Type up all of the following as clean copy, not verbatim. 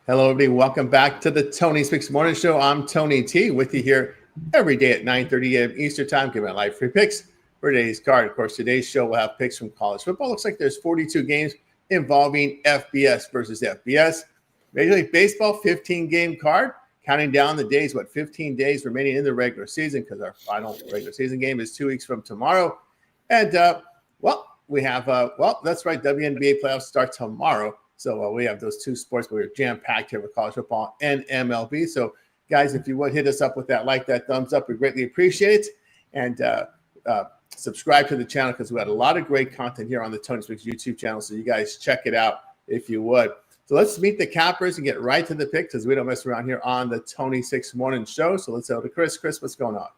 Hello, everybody. Welcome back to the Tony Speaks Morning Show. I'm Tony T with you here every day at 9:30 a.m. Eastern Time, giving out live free picks for today's card. Of course, today's show will have picks from college football. Looks like there's 42 games involving FBS versus FBS. Major League Baseball, 15-game card. Counting down the days, 15 days remaining in the regular season, because our final regular season game is 2 weeks from tomorrow. And, we have, that's right, WNBA playoffs start tomorrow. So we have those two sports, but we're jam-packed here with college football and MLB. So, guys, if you would hit us up with that thumbs up, we greatly appreciate it. And subscribe to the channel, because we had a lot of great content here on the Tony Speaks YouTube channel. So you guys check it out if you would. So let's meet the cappers and get right to the pick, because we don't mess around here on the Tony Six Morning Show. So let's go to Chris. Chris, what's going on?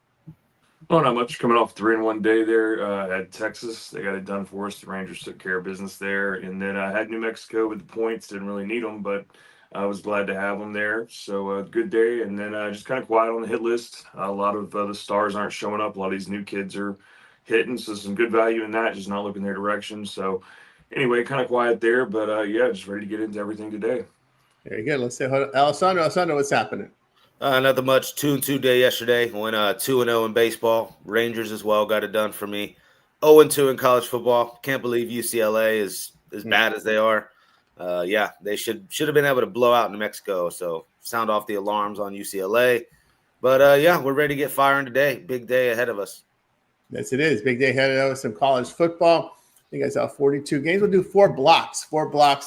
Well, not much. Coming off 3-1 day there at Texas. They got it done for us. The Rangers took care of business there. And then I had New Mexico with the points. Didn't really need them, but I was glad to have them there. So good day. And then just kind of quiet on the hit list. A lot of the stars aren't showing up. A lot of these new kids are hitting. So some good value in that, just not looking their direction. So anyway, kind of quiet there. But, just ready to get into everything today. Very good. Let's say Alessandro. Alessandro, what's happening? Nothing much. 2-2 day yesterday. Went 2-0 in baseball. Rangers as well got it done for me. 0-2 in college football. Can't believe UCLA is as bad as they are. They should have been able to blow out New Mexico. So sound off the alarms on UCLA. But we're ready to get firing today. Big day ahead of us. Yes, it is. Big day ahead of us in college football. You guys have 42 games. We'll do four blocks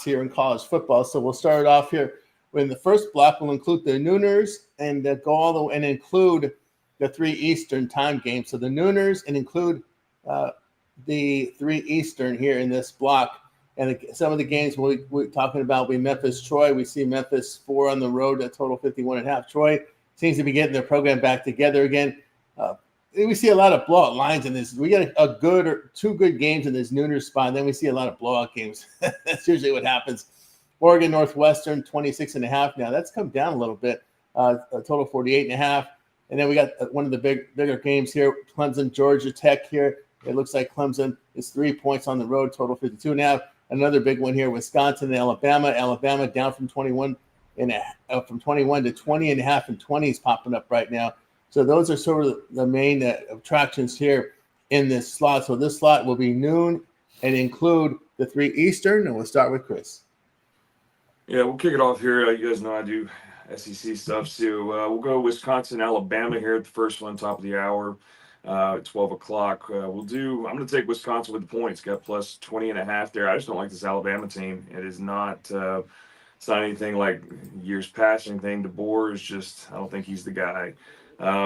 here in college football. So we'll start off here. In the first block, we'll include the nooners and go all the way and include the 3 Eastern time games. So the nooners and include the 3 Eastern here in this block. And some of the games we're talking about, Memphis-Troy. We see Memphis 4 on the road, a total 51.5. Troy seems to be getting their program back together again. We see a lot of blowout lines in this. We got a good or 2 good games in this nooner spot, and then we see a lot of blowout games. That's usually what happens. Oregon Northwestern 26.5. Now that's come down a little bit, a total 48.5. And then we got one of the bigger games here, Clemson Georgia Tech here. It looks like Clemson is 3 points on the road, total 52.5. Another big one here, Wisconsin and Alabama. Alabama down from 21 to 20.5, and 20 is popping up right now. So those are sort of the main attractions here in this slot. So this slot will be noon and include the 3 Eastern, and we'll start with Chris. Yeah, we'll kick it off here. You guys know I do SEC stuff, so we'll go Wisconsin, Alabama here at the first one, top of the hour, at 12 o'clock. I'm going to take Wisconsin with the points. Got plus 20.5 there. I just don't like this Alabama team. It is not, it's not anything like years past, anything. DeBoer is just, I don't think he's the guy.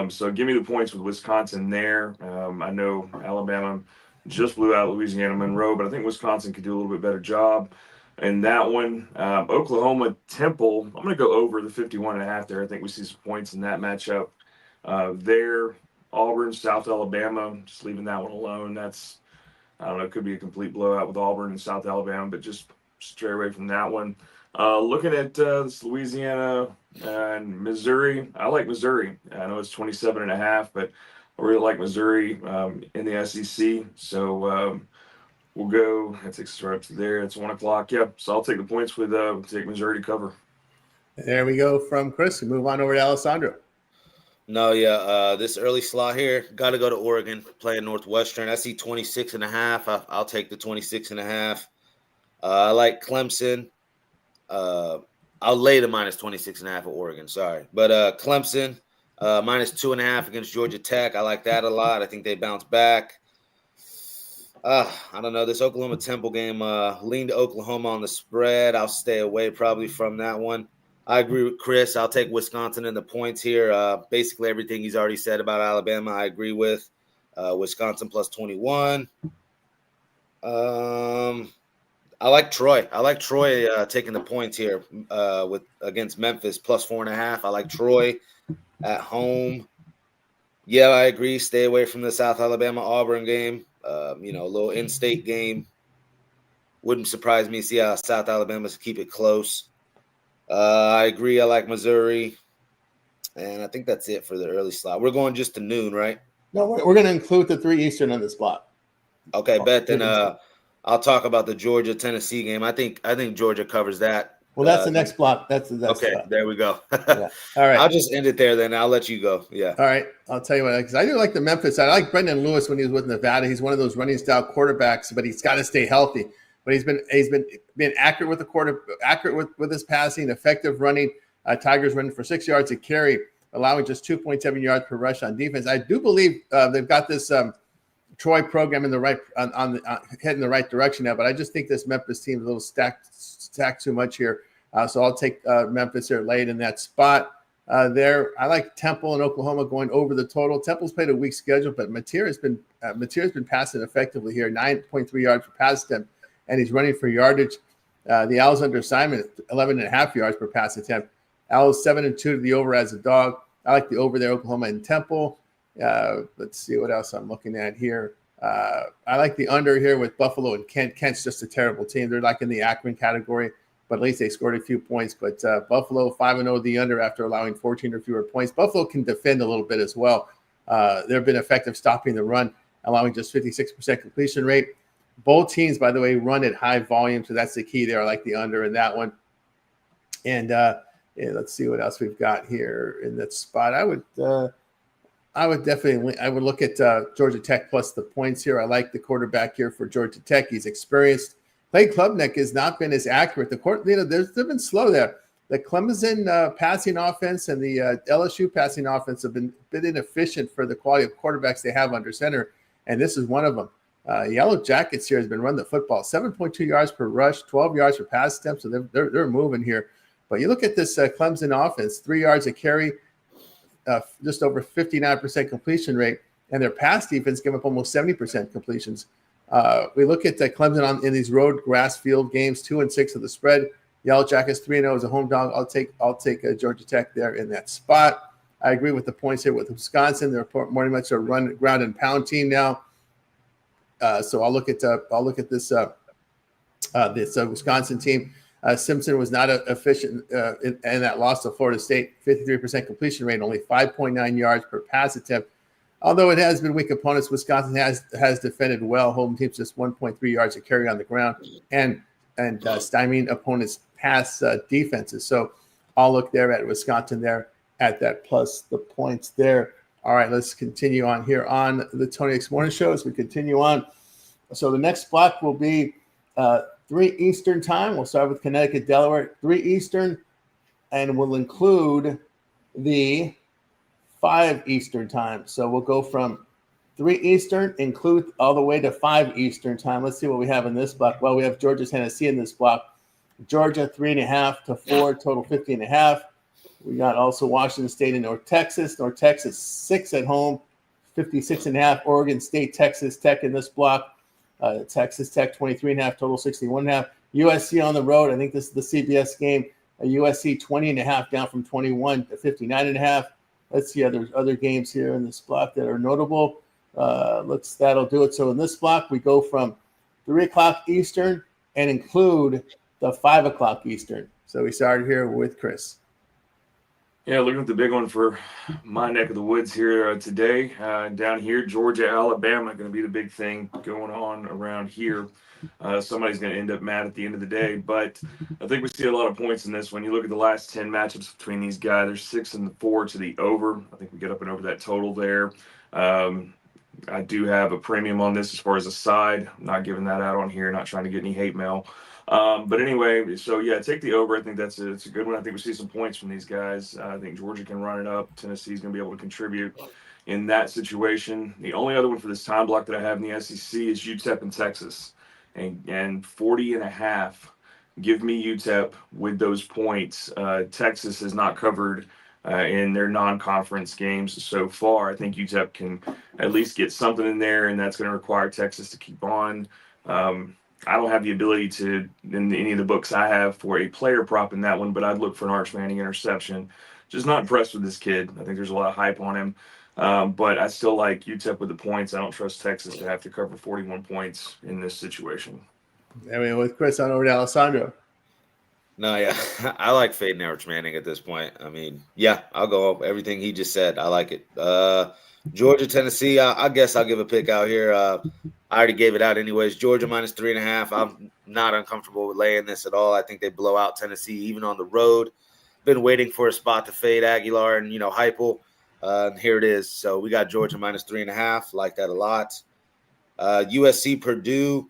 So give me the points with Wisconsin there. I know Alabama just blew out Louisiana Monroe, but I think Wisconsin could do a little bit better job. And that one, Oklahoma Temple, I'm going to go over the 51.5 there. I think we see some points in that matchup there. Auburn, South Alabama, just leaving that one alone. That's, I don't know, it could be a complete blowout with Auburn and South Alabama, but just stray away from that one. Looking at this Louisiana and Missouri, I like Missouri. I know it's 27.5, but I really like Missouri in the SEC. So, we'll go. That takes us right up to there. It's 1 o'clock. Yeah, so I'll take the points with take Missouri to cover. There we go from Chris. We move on over to Alessandro. This early slot here, got to go to Oregon, playing Northwestern. I see 26.5. I'll take the 26.5. I like Clemson. I'll lay the minus 26.5 at Oregon. Sorry, but Clemson minus 2.5 against Georgia Tech. I like that a lot. I think they bounce back. I don't know. This Oklahoma Temple game, lean to Oklahoma on the spread. I'll stay away probably from that one. I agree with Chris. I'll take Wisconsin in the points here. Basically everything he's already said about Alabama, I agree with. Wisconsin plus 21. I like Troy. Taking the points here against Memphis plus 4.5. I like Troy at home. Yeah, I agree. Stay away from the South Alabama Auburn game. A little in-state game. Wouldn't surprise me to see how South Alabama keep it close. I agree. I like Missouri. And I think that's it for the early slot. We're going just to noon, right? No, we're going to include the 3 Eastern on this block. Okay, bet. Then I'll talk about the Georgia-Tennessee game. I think Georgia covers that Well, that's the next block. That's okay. There we go. Yeah. All right. I'll just end it there. Then I'll let you go. Yeah. All right. I'll tell you what, because I do like the Memphis. I like Brendan Lewis when he was with Nevada. He's one of those running style quarterbacks, but he's got to stay healthy. But he's been accurate with with his passing, effective running. Tigers running for 6 yards a carry, allowing just 2.7 yards per rush on defense. I do believe they've got this Troy program in the right heading the right direction now, but I just think this Memphis team is a little stacked too much here. So I'll take Memphis here late in that spot. There, I like Temple and Oklahoma going over the total. Temple's played a weak schedule, but Mateer's been passing effectively here, 9.3 yards per pass attempt, and he's running for yardage. The Owls under assignment, 11.5 yards per pass attempt. Owls 7-2 to the over as a dog. I like the over there, Oklahoma and Temple. Let's see what else I'm looking at here. I like the under here with Buffalo and Kent. Kent's just a terrible team. They're like in the Akron category, but at least they scored a few points. But Buffalo 5-0 the under after allowing 14 or fewer points. Buffalo can defend a little bit as well. They've been effective stopping the run, allowing just 56% completion rate. Both teams, by the way, run at high volume, so that's the key there. I like the under in that one. And let's see what else we've got here in that spot. I would look at Georgia Tech plus the points here. I like the quarterback here for Georgia Tech. He's experienced. Clay Klubnik has not been as accurate. They've been slow there. The Clemson passing offense and the LSU passing offense have been a bit inefficient for the quality of quarterbacks they have under center, and this is one of them. Yellow Jackets here has been running the football, 7.2 yards per rush, 12 yards per pass attempt, so they're moving here. But you look at this Clemson offense, 3 yards a carry, just over 59% completion rate, and their pass defense give up almost 70% completions. We look at Clemson in these road grass field games, 2-6 of the spread. Yellow Jackets 3-0 as a home dog. I'll take Georgia Tech there in that spot. I agree with the points here with Wisconsin. They're more much a run, ground and pound team now. So I'll look at this Wisconsin team. Simpson was not efficient in that loss to Florida State. 53% completion rate, only 5.9 yards per pass attempt. Although it has been weak opponents, Wisconsin has defended well. Home teams just 1.3 yards a carry on the ground and stymieing opponents' pass defenses. So I'll look there at Wisconsin there at that plus the points there. All right, let's continue on here on the Tony X Morning Show as we continue on. So the next block will be 3 Eastern time. We'll start with Connecticut, Delaware, 3 Eastern, and we'll include the 5 Eastern time. So we'll go from 3 Eastern, include all the way to 5 Eastern time. Let's see what we have in this block. Well, we have Georgia, Tennessee in this block. Georgia 3.5 to 4, total 50.5. We got also Washington State and North Texas. North Texas 6 at home, 56.5. Oregon State, Texas Tech in this block. Texas Tech 23.5, total 61.5. USC on the road. I think this is the CBS game. USC 20.5 down from 21 to 59.5. Let's see other games here in this block that are notable. That'll do it. So in this block, we go from 3 o'clock Eastern and include the 5 o'clock Eastern. So we started here with Chris. Yeah, looking at the big one for my neck of the woods here today. Down here, Georgia, Alabama, going to be the big thing going on around here. Somebody's going to end up mad at the end of the day, but I think we see a lot of points in this one. You look at the last 10 matchups between these guys, there's 6 and 4 to the over. I think we get up and over that total there. I do have a premium on this as far as a side. I'm not giving that out on here, not trying to get any hate mail. But anyway, so yeah, take the over. I think it's a good one. I think we see some points from these guys. I think Georgia can run it up. Tennessee's going to be able to contribute in that situation. The only other one for this time block that I have in the SEC is UTEP and Texas. And 40.5. Give me UTEP with those points. Texas has not covered in their non-conference games so far. I think UTEP can at least get something in there, and that's going to require Texas to keep on. I don't have the ability to, in any of the books I have, for a player prop in that one, but I'd look for an Arch Manning interception. Just not impressed with this kid. I think there's a lot of hype on him. But I still like UTEP with the points. I don't trust Texas to have to cover 41 points in this situation. I mean, with Chris on over to Alessandro. No, yeah, I like fading Arch Manning at this point. I mean, yeah, I'll go everything he just said. I like it. Georgia, Tennessee. I guess I'll give a pick out here. I already gave it out anyways. Georgia minus 3.5. I'm not uncomfortable with laying this at all. I think they blow out Tennessee even on the road. Been waiting for a spot to fade Aguilar and Heupel. And here it is. So we got Georgia minus 3.5. Like that a lot. USC, Purdue.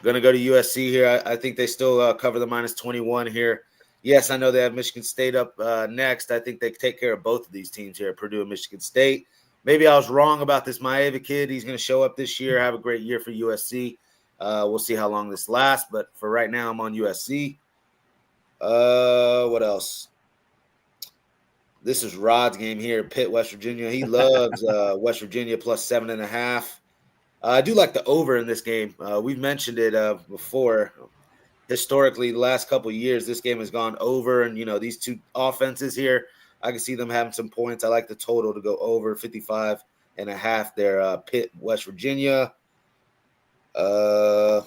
Going to go to USC here. I think they still cover the minus 21 here. Yes, I know they have Michigan State up next. I think they take care of both of these teams here, Purdue and Michigan State. Maybe I was wrong about this Maeva kid. He's going to show up this year, have a great year for USC. We'll see how long this lasts, but for right now, I'm on USC. What else? This is Rod's game here, Pitt, West Virginia. He loves West Virginia plus 7.5. I do like the over in this game. We've mentioned it before. Historically, the last couple of years, this game has gone over. And, these two offenses here, I can see them having some points. I like the total to go over 55.5 there. Pitt, West Virginia. Iowa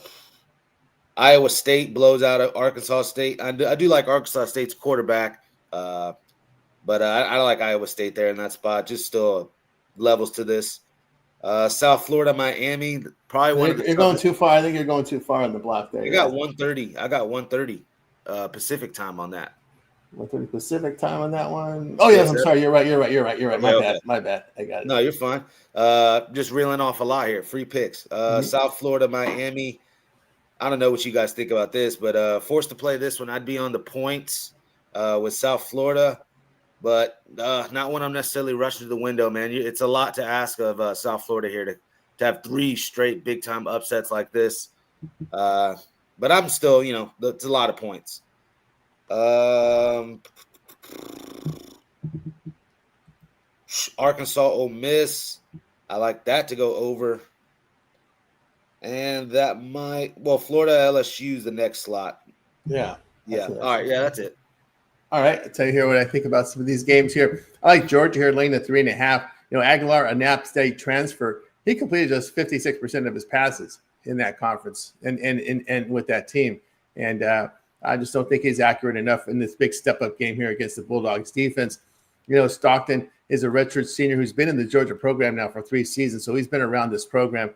State blows out of Arkansas State. I do like Arkansas State's quarterback. But I like Iowa State there in that spot. Just still levels to this. South Florida, Miami, probably one of the. You're going too far. I think you're going too far on the block there. I got 1:30. I got 1:30 Pacific time on that. 1:30 Pacific time on that one. Oh yes, I'm sorry. You're right. Okay. My bad. I got it. No, you're fine. Just reeling off a lot here. Free picks. South Florida, Miami. I don't know what you guys think about this, but forced to play this one, I'd be on the points with South Florida. But not when I'm necessarily rushing to the window, man. It's a lot to ask of South Florida here to have 3 straight big-time upsets like this. But I'm still, it's a lot of points. Arkansas, Ole Miss. I like that to go over. And that Florida, LSU is the next slot. Yeah. Yeah. All right. Yeah, that's it. All right, I'll tell you here what I think about some of these games here. I like Georgia here laying the 3.5. Aguilar, a Nap State transfer, he completed just 56% of his passes in that conference and with that team. And I just don't think he's accurate enough in this big step-up game here against the Bulldogs defense. Stockton is a redshirt senior who's been in the Georgia program now for 3 seasons, so he's been around this program.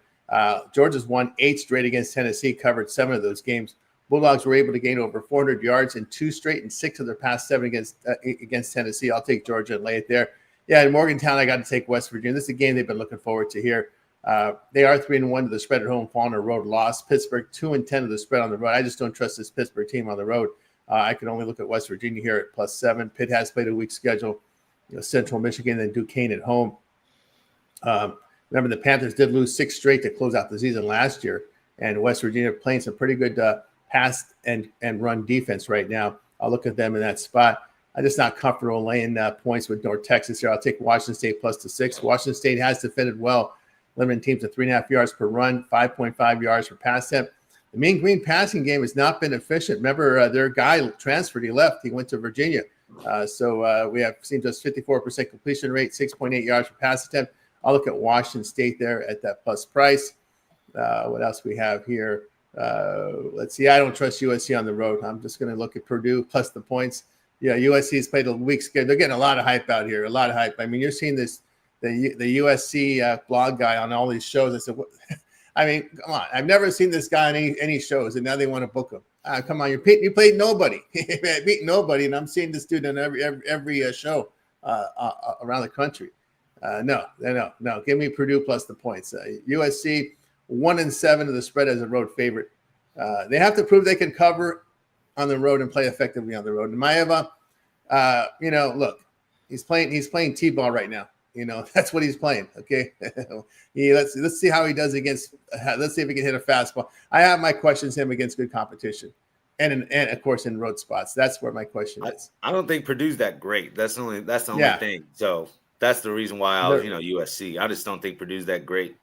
Georgia's won 8 straight against Tennessee, covered 7 of those games. Bulldogs were able to gain over 400 yards in 2 straight and 6 of their past 7 against Tennessee. I'll take Georgia and lay it there. Yeah, in Morgantown, I got to take West Virginia. This is a game they've been looking forward to here. They are 3-1 to the spread at home, following a road loss. Pittsburgh 2-10 to the spread on the road. I just don't trust this Pittsburgh team on the road. I can only look at West Virginia here at +7. Pitt has played a weak schedule. Central Michigan and Duquesne at home. Remember, the Panthers did lose 6 straight to close out the season last year, and West Virginia playing some pretty good pass and run defense right now. I'll look at them in that spot. I'm just not comfortable laying points with North Texas here. I'll take Washington State +6. Washington State has defended well, limiting teams to 3.5 yards per run, 5.5 yards per pass attempt. The Mean Green passing game has not been efficient. Remember, their guy transferred. He left. He went to Virginia. So we have seen just 54% completion rate, 6.8 yards per pass attempt. I'll look at Washington State there at that plus price. What else we have here? Let's see. I don't trust USC on the road. I'm just going to look at Purdue plus the points. Yeah, USC has played a weak schedule. They're getting a lot of hype out here. A lot of hype. I mean, you're seeing this the USC blog guy on all these shows. I said, I mean, come on. I've never seen this guy on any shows, and now they want to book him. Come on, you played nobody. Beat nobody, and I'm seeing this dude on every show around the country. No. Give me Purdue plus the points. USC 1-7 to the spread as a road favorite. They have to prove they can cover on the road and play effectively on the road. And Maeva, look, he's playing T-ball right now. That's what he's playing. Okay, let's see how he does against. Let's see if he can hit a fastball. I have my questions him against good competition, and of course in road spots. That's where my question is. I don't think Purdue's that great. That's the only thing. So that's the reason why I was USC. I just don't think Purdue's that great.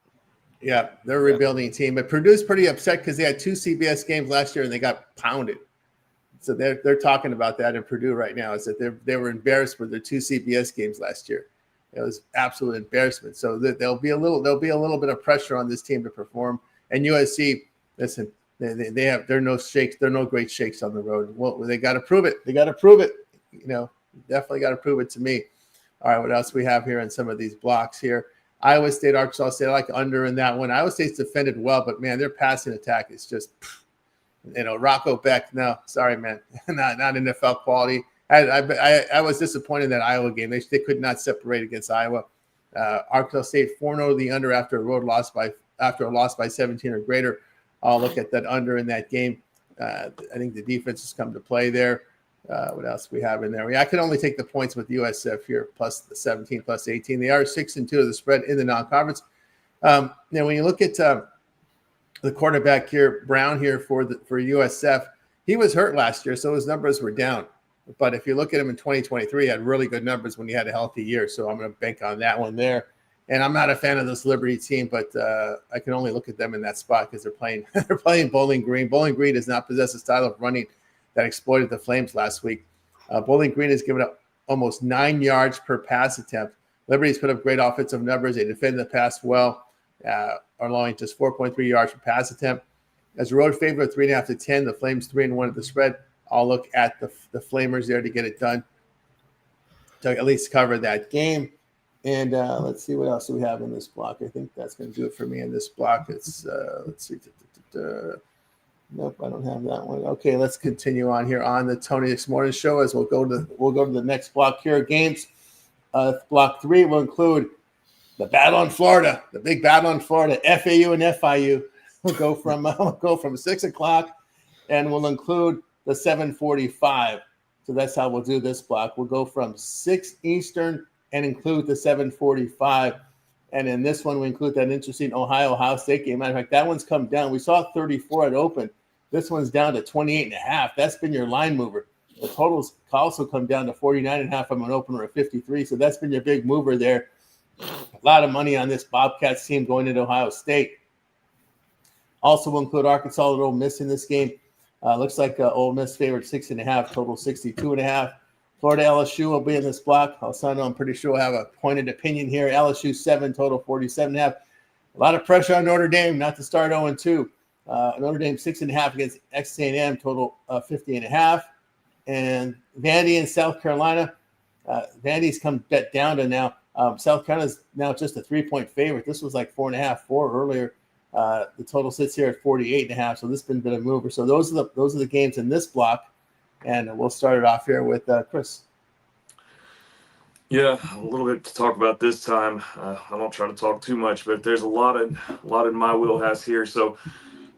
Yeah, they're a rebuilding team, but Purdue's pretty upset because they had 2 CBS games last year and they got pounded. So they're talking about that in Purdue right now. Is that they were embarrassed with their 2 CBS games last year. It was absolute embarrassment. So there'll be a little bit of pressure on this team to perform. And USC, listen, They're no shakes. They're no great shakes on the road. Well, they got to prove it. Definitely got to prove it to me. All right, what else we have here in some of these blocks here? Iowa State, Arkansas State. I like under in that one. Iowa State's defended well, but man, their passing attack is just, Rocco Beck. No, sorry, man, not NFL quality. I was disappointed in that Iowa game. They could not separate against Iowa. Arkansas State 4-0 the under after a loss by 17 or greater. I'll look at that under in that game. I think the defense has come to play there. What else we have in there? I can only take the points with USF here, plus the 17, plus 18. They are 6-2 of the spread in the non-conference. Now, when you look at the quarterback here, Brown here for USF, he was hurt last year, so his numbers were down. But if you look at him in 2023, he had really good numbers when he had a healthy year. So I'm going to bank on that one there. And I'm not a fan of this Liberty team, but I can only look at them in that spot because they're playing Bowling Green. Bowling Green does not possess a style of running that exploited the Flames last week. Bowling Green has given up almost 9 yards per pass attempt. Liberty's put up great offensive numbers. They defend the pass well, allowing just 4.3 yards per pass attempt. As a road favorite, 3.5 to 10. The Flames 3-1 at the spread. I'll look at the Flamers there to get it done, to at least cover that game. And let's see what else we have in this block. I think that's going to do it for me in this block. It's let's see. Nope, I don't have that one. Okay, let's continue on here on the Tony X Morning Show as we'll go to the next block here. Games. Block 3 will include the battle in Florida, the big battle in Florida, FAU and FIU. We'll go from 6 o'clock, and we'll include the 7:45. So that's how we'll do this block. We'll go from 6 Eastern and include the 7:45. And in this one, we include that interesting Ohio State game. Matter of fact, that one's come down. We saw 34 at open. This one's down to 28.5. That's been your line mover. The totals also come down to 49.5 from an opener of 53. So that's been your big mover there. A lot of money on this Bobcats team going into Ohio State. Also, we'll include Arkansas and Ole Miss in this game. Looks like Ole Miss favored 6.5, total 62.5. Florida LSU will be in this block. Alessandro, I'm pretty sure we'll have a pointed opinion here. LSU 7, total 47.5. A lot of pressure on Notre Dame not to start 0-2. Notre Dame 6.5 against Texas A&M, total 50.5. And Vandy in South Carolina. Vandy's come down to now. South Carolina's now just a 3-point favorite. This was like 4.5, 4 earlier. The total sits here at 48.5. So this has been a bit of a mover. So those are the games in this block. And we'll start it off here with Chris. Yeah, a little bit to talk about this time. I don't try to talk too much, but there's a lot in my wheelhouse here. So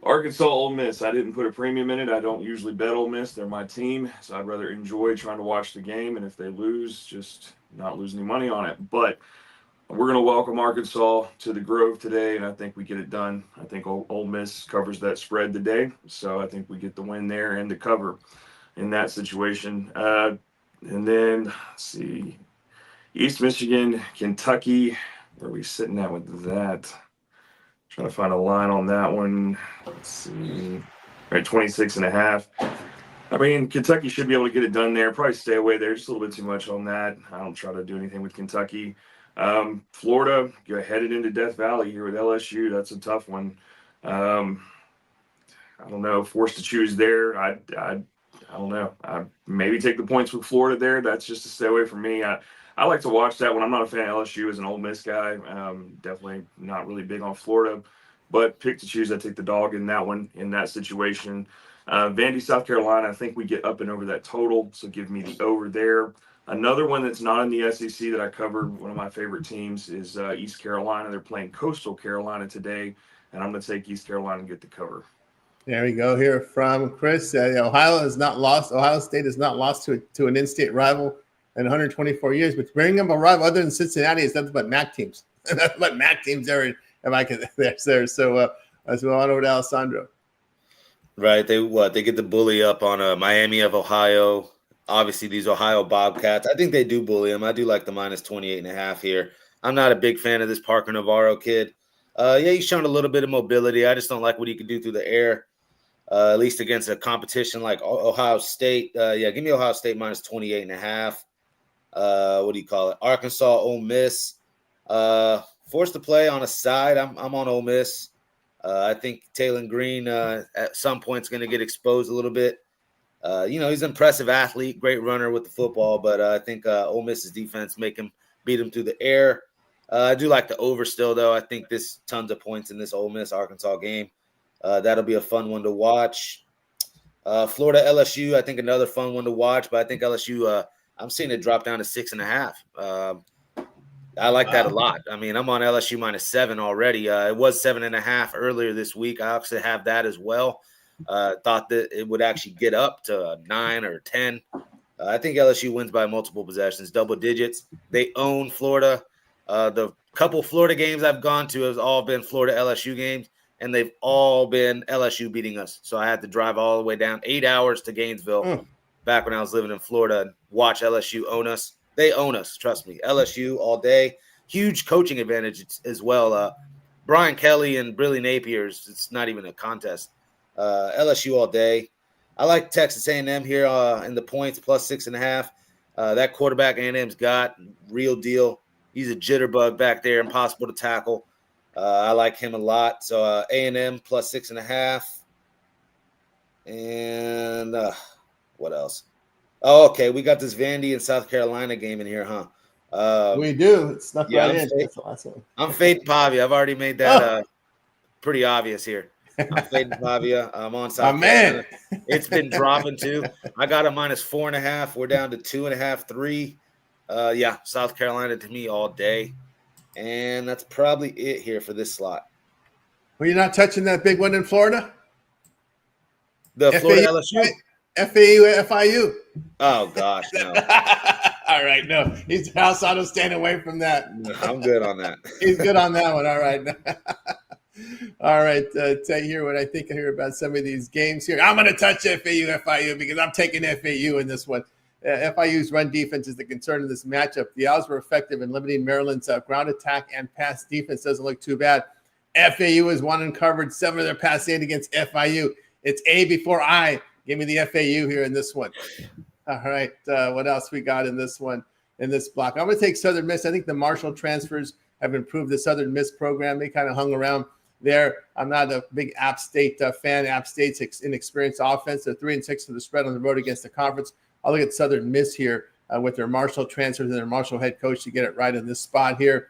Arkansas, Ole Miss. I didn't put a premium in it. I don't usually bet Ole Miss. They're my team, so I'd rather enjoy trying to watch the game. And if they lose, just not lose any money on it. But we're going to welcome Arkansas to the Grove today, and I think we get it done. I think Ole Miss covers that spread today, so I think we get the win there and the cover in that situation. And then, let's see, East Michigan, Kentucky. Where are we sitting at with that? Trying to find a line on that one. Let's see. All right, 26.5. I mean, Kentucky should be able to get it done there. Probably stay away there. Just a little bit too much on that. I don't try to do anything with Kentucky. Florida, you're headed into Death Valley here with LSU. That's a tough one. I don't know. Forced to choose there. I don't know. I maybe take the points with Florida there. That's just to stay away from me. I like to watch that one. I'm not a fan of LSU as an Ole Miss guy. Definitely not really big on Florida. But pick to choose, I take the dog in that one, in that situation. Vandy, South Carolina, I think we get up and over that total. So give me the over there. Another one that's not in the SEC that I covered, one of my favorite teams, is East Carolina. They're playing Coastal Carolina today. And I'm going to take East Carolina and get the cover. There we go here from Chris. Ohio State has not lost to an in-state rival in 124 years. But bringing them a rival other than Cincinnati is nothing but MAC teams. Nothing but MAC teams there. There. So as well on over to Alessandro. Right. They get the bully up on Miami of Ohio. Obviously, these Ohio Bobcats. I think they do bully them. I do like the minus 28.5 here. I'm not a big fan of this Parker Navarro kid. He's shown a little bit of mobility. I just don't like what he can do through the air. At least against a competition like Ohio State. Give me Ohio State minus 28.5. What do you call it? Arkansas, Ole Miss. Forced to play on a side. I'm on Ole Miss. I think Taylor Green at some point is going to get exposed a little bit. He's an impressive athlete, great runner with the football, but I think Ole Miss's defense beat him through the air. I do like the over still, though. I think there's tons of points in this Ole Miss-Arkansas game. That'll be a fun one to watch. Florida LSU, I think another fun one to watch, but I think LSU, I'm seeing it drop down to 6.5. I like that a lot. I mean, I'm on LSU -7 already. It was 7.5 earlier this week. I actually have that as well. Thought that it would actually get up to 9 or 10. I think LSU wins by multiple possessions, double digits. They own Florida. The couple Florida games I've gone to has all been Florida LSU games, and they've all been LSU beating us. So I had to drive all the way down 8 hours to Gainesville back when I was living in Florida and watch LSU own us. They own us, trust me. LSU all day. Huge coaching advantage as well. Brian Kelly and Billy Napier, it's not even a contest. LSU all day. I like Texas A&M here in the points, +6.5. That quarterback A&M's got, real deal. He's a jitterbug back there, impossible to tackle. I like him a lot. So A&M +6.5. And what else? Oh, okay. We got this Vandy and South Carolina game in here, huh? We do. It's not right in. I'm fading Pavia. I've already made that pretty obvious here. I'm fading Pavia. I'm on South Carolina. It's been dropping too. I got a -4.5. We're down to 2.5, 3. South Carolina to me all day. And that's probably it here for this slot. Were you not touching that big one in Florida? The Florida LSU? FAU, FIU. Oh, gosh, no. All right, no. He's Alessandro staying away from that. No, I'm good on that. He's good on that one. All right. All right. Tell you here what I think here about some of these games here. I'm going to touch FAU, FIU because I'm taking FAU in this one. FIU's run defense is the concern in this matchup. The Owls were effective in limiting Maryland's ground attack and pass defense. Doesn't look too bad. FAU has won and covered 7 of their past 8 against FIU. It's A before I. Give me the FAU here in this one. All right. What else we got in this one, in this block? I'm going to take Southern Miss. I think the Marshall transfers have improved the Southern Miss program. They kind of hung around there. I'm not a big App State fan. App State's inexperienced offense. They're 3-6 for the spread on the road against the conference. I'll look at Southern Miss here with their Marshall transfers and their Marshall head coach to get it right in this spot here.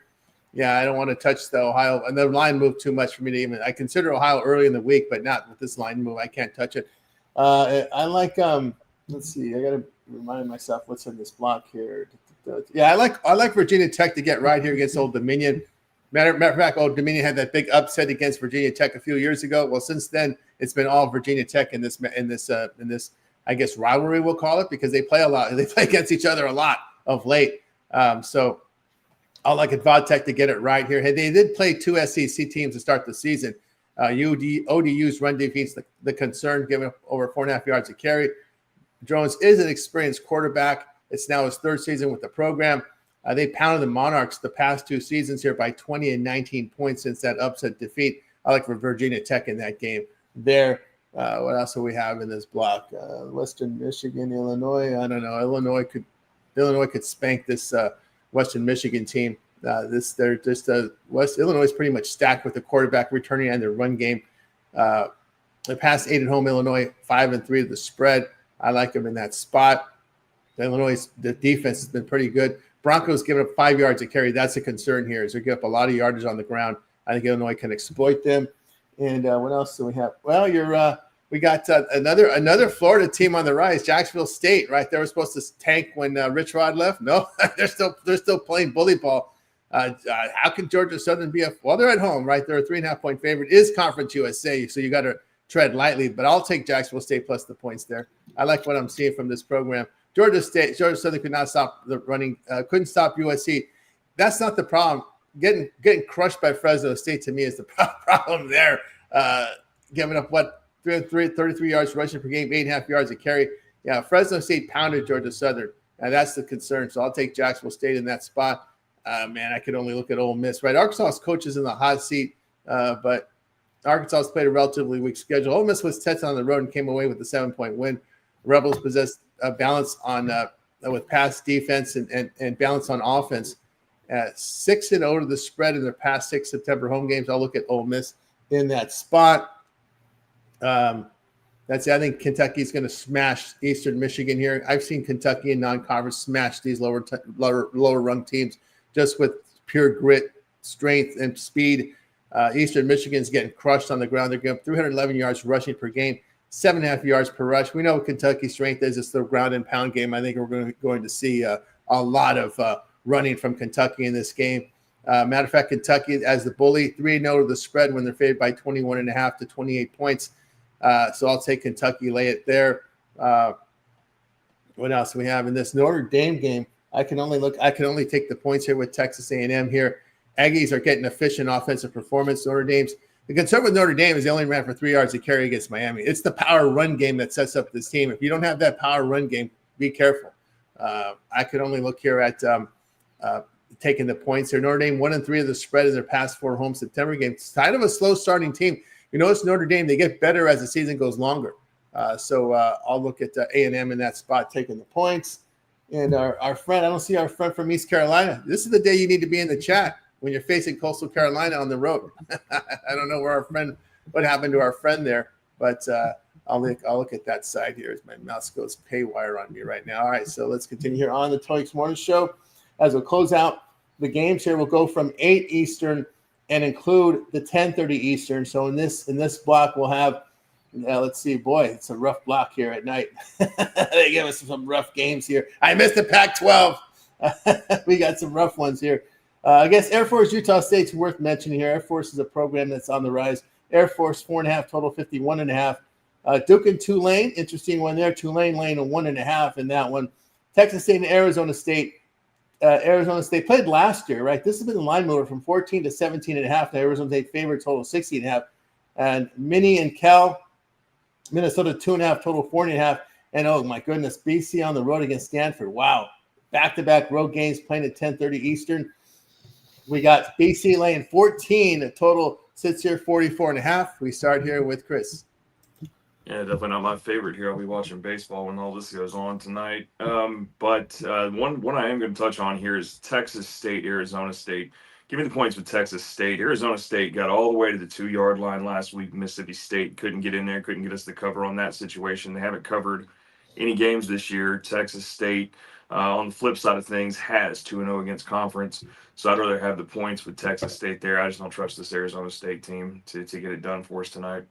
Yeah, I don't want to touch the Ohio. And the line moved too much for me to even – I consider Ohio early in the week, but not with this line move. I can't touch it. I like let's see. I got to remind myself what's in this block here. Yeah, I like Virginia Tech to get right here against Old Dominion. Matter of fact, Old Dominion had that big upset against Virginia Tech a few years ago. Well, since then, it's been all Virginia Tech in this I guess rivalry we'll call it, because they play a lot. They play against each other a lot of late. So I'll like Tech to get it right here. Hey, they did play 2 SEC teams to start the season. ODU's run defense, the concern, giving up over 4.5 yards a carry. Jones is an experienced quarterback. It's now his 3rd season with the program. They pounded the Monarchs the past 2 seasons here by 20 and 19 points since that upset defeat. I like for Virginia Tech in that game there. What else do we have in this block? Western Michigan, Illinois. I don't know. Illinois could spank this Western Michigan team. West Illinois is pretty much stacked with the quarterback returning and their run game. The past 8 at home, Illinois 5-3 to the spread. I like them in that spot. The defense has been pretty good. Broncos giving up 5 yards a carry. That's a concern here, as they give up a lot of yardage on the ground. I think Illinois can exploit them. And what else do we have? Well, we got another Florida team on the rise, Jacksonville State, right? They were supposed to tank when Rich Rod left. No, they're still playing bully ball. How can Georgia Southern be well, they're at home, right? They're a 3.5-point favorite. Is Conference USA, so you got to tread lightly. But I'll take Jacksonville State plus the points there. I like what I'm seeing from this program. Georgia Southern could not stop the running, couldn't stop USC. That's not the problem. Getting crushed by Fresno State to me is the problem there. Giving up 33 yards rushing per game, 8.5 yards a carry. Yeah, Fresno State pounded Georgia Southern. Now that's the concern. So I'll take Jacksonville State in that spot. Man, I could only look at Ole Miss, right? Arkansas's coach is in the hot seat, but Arkansas has played a relatively weak schedule. Ole Miss was tested on the road and came away with a 7-point win. Rebels possessed a balance on with pass defense and balance on offense. 6-0 to the spread in their past 6 September home games. I'll look at Ole Miss in that spot. That's it. I think Kentucky's going to smash Eastern Michigan here. I've seen Kentucky in non-conference smash these lower rung teams just with pure grit, strength, and speed. Eastern Michigan's getting crushed on the ground. They're getting 311 yards rushing per game, 7.5 yards per rush. We know what Kentucky's strength is. It's the ground and pound game. I think we're going to see a lot of running from Kentucky in this game. Matter of fact, Kentucky as the bully, 3-0 to the spread when they're favored by 21.5 to 28 points. So I'll take Kentucky, lay it there. What else do we have in this Notre Dame game? I can only take the points here with Texas A&M here. Aggies are getting efficient offensive performance. The concern with Notre Dame is they only ran for 3 yards to carry against Miami. It's the power run game that sets up this team. If you don't have that power run game, be careful. I could only look here at taking the points here. Notre Dame 1-3 of the spread in their past 4 home September games. It's kind of a slow starting team. You notice Notre Dame, they get better as the season goes longer. So I'll look at A&M in that spot taking the points. And our friend, I don't see our friend from East Carolina. This is the day you need to be in the chat when you're facing Coastal Carolina on the road. I don't know what happened to our friend there, but I'll look at that side here as my mouse goes haywire on me right now. All right, so let's continue here on the Toyx Morning Show. As we'll close out the games here, we'll go from 8 Eastern and include the 10:30 Eastern. So in this block, we'll have, let's see, boy, it's a rough block here at night. They give us some rough games here. I missed the Pac-12. We got some rough ones here. I guess Air Force Utah State's worth mentioning here. Air Force is a program that's on the rise. Air Force 4.5 total, 51.5. Duke and Tulane, interesting one there. Tulane laying a 1.5 in that one. Texas State and Arizona State. Arizona State played last year, right? This has been a line mover from 14 to 17.5. Now Arizona State favorite total 60.5. And Minnie and Cal, Minnesota 2.5 total 4.5. And oh my goodness, BC on the road against Stanford. Wow. Back-to-back road games playing at 10:30 Eastern. We got BC laying 14. The total sits here 44.5. We start here with Chris. Yeah, definitely not my favorite here. I'll be watching baseball when all this goes on tonight. But one I am going to touch on here is Texas State, Arizona State. Give me the points with Texas State. Arizona State got all the way to the 2-yard line last week. Mississippi State couldn't get in there, couldn't get us the cover on that situation. They haven't covered any games this year. Texas State, on the flip side of things, has 2-0 against conference. So I'd rather have the points with Texas State there. I just don't trust this Arizona State team to get it done for us tonight.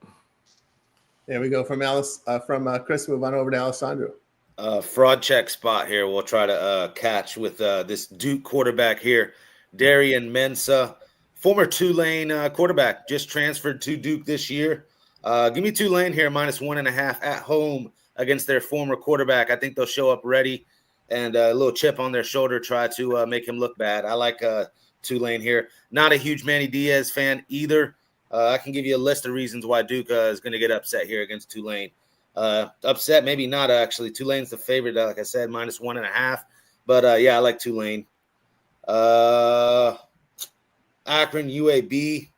There we go from Chris. Move on over to Alessandro. Fraud check spot here. We'll try to catch with this Duke quarterback here, Darian Mensah, former Tulane quarterback, just transferred to Duke this year. Give me Tulane here, -1.5 at home against their former quarterback. I think they'll show up ready and a little chip on their shoulder, try to make him look bad. I like Tulane here. Not a huge Manny Diaz fan either. I can give you a list of reasons why Duke is going to get upset here against Tulane. Upset, maybe not actually. Tulane's the favorite, like I said, -1.5. But, yeah, I like Tulane. Akron, UAB.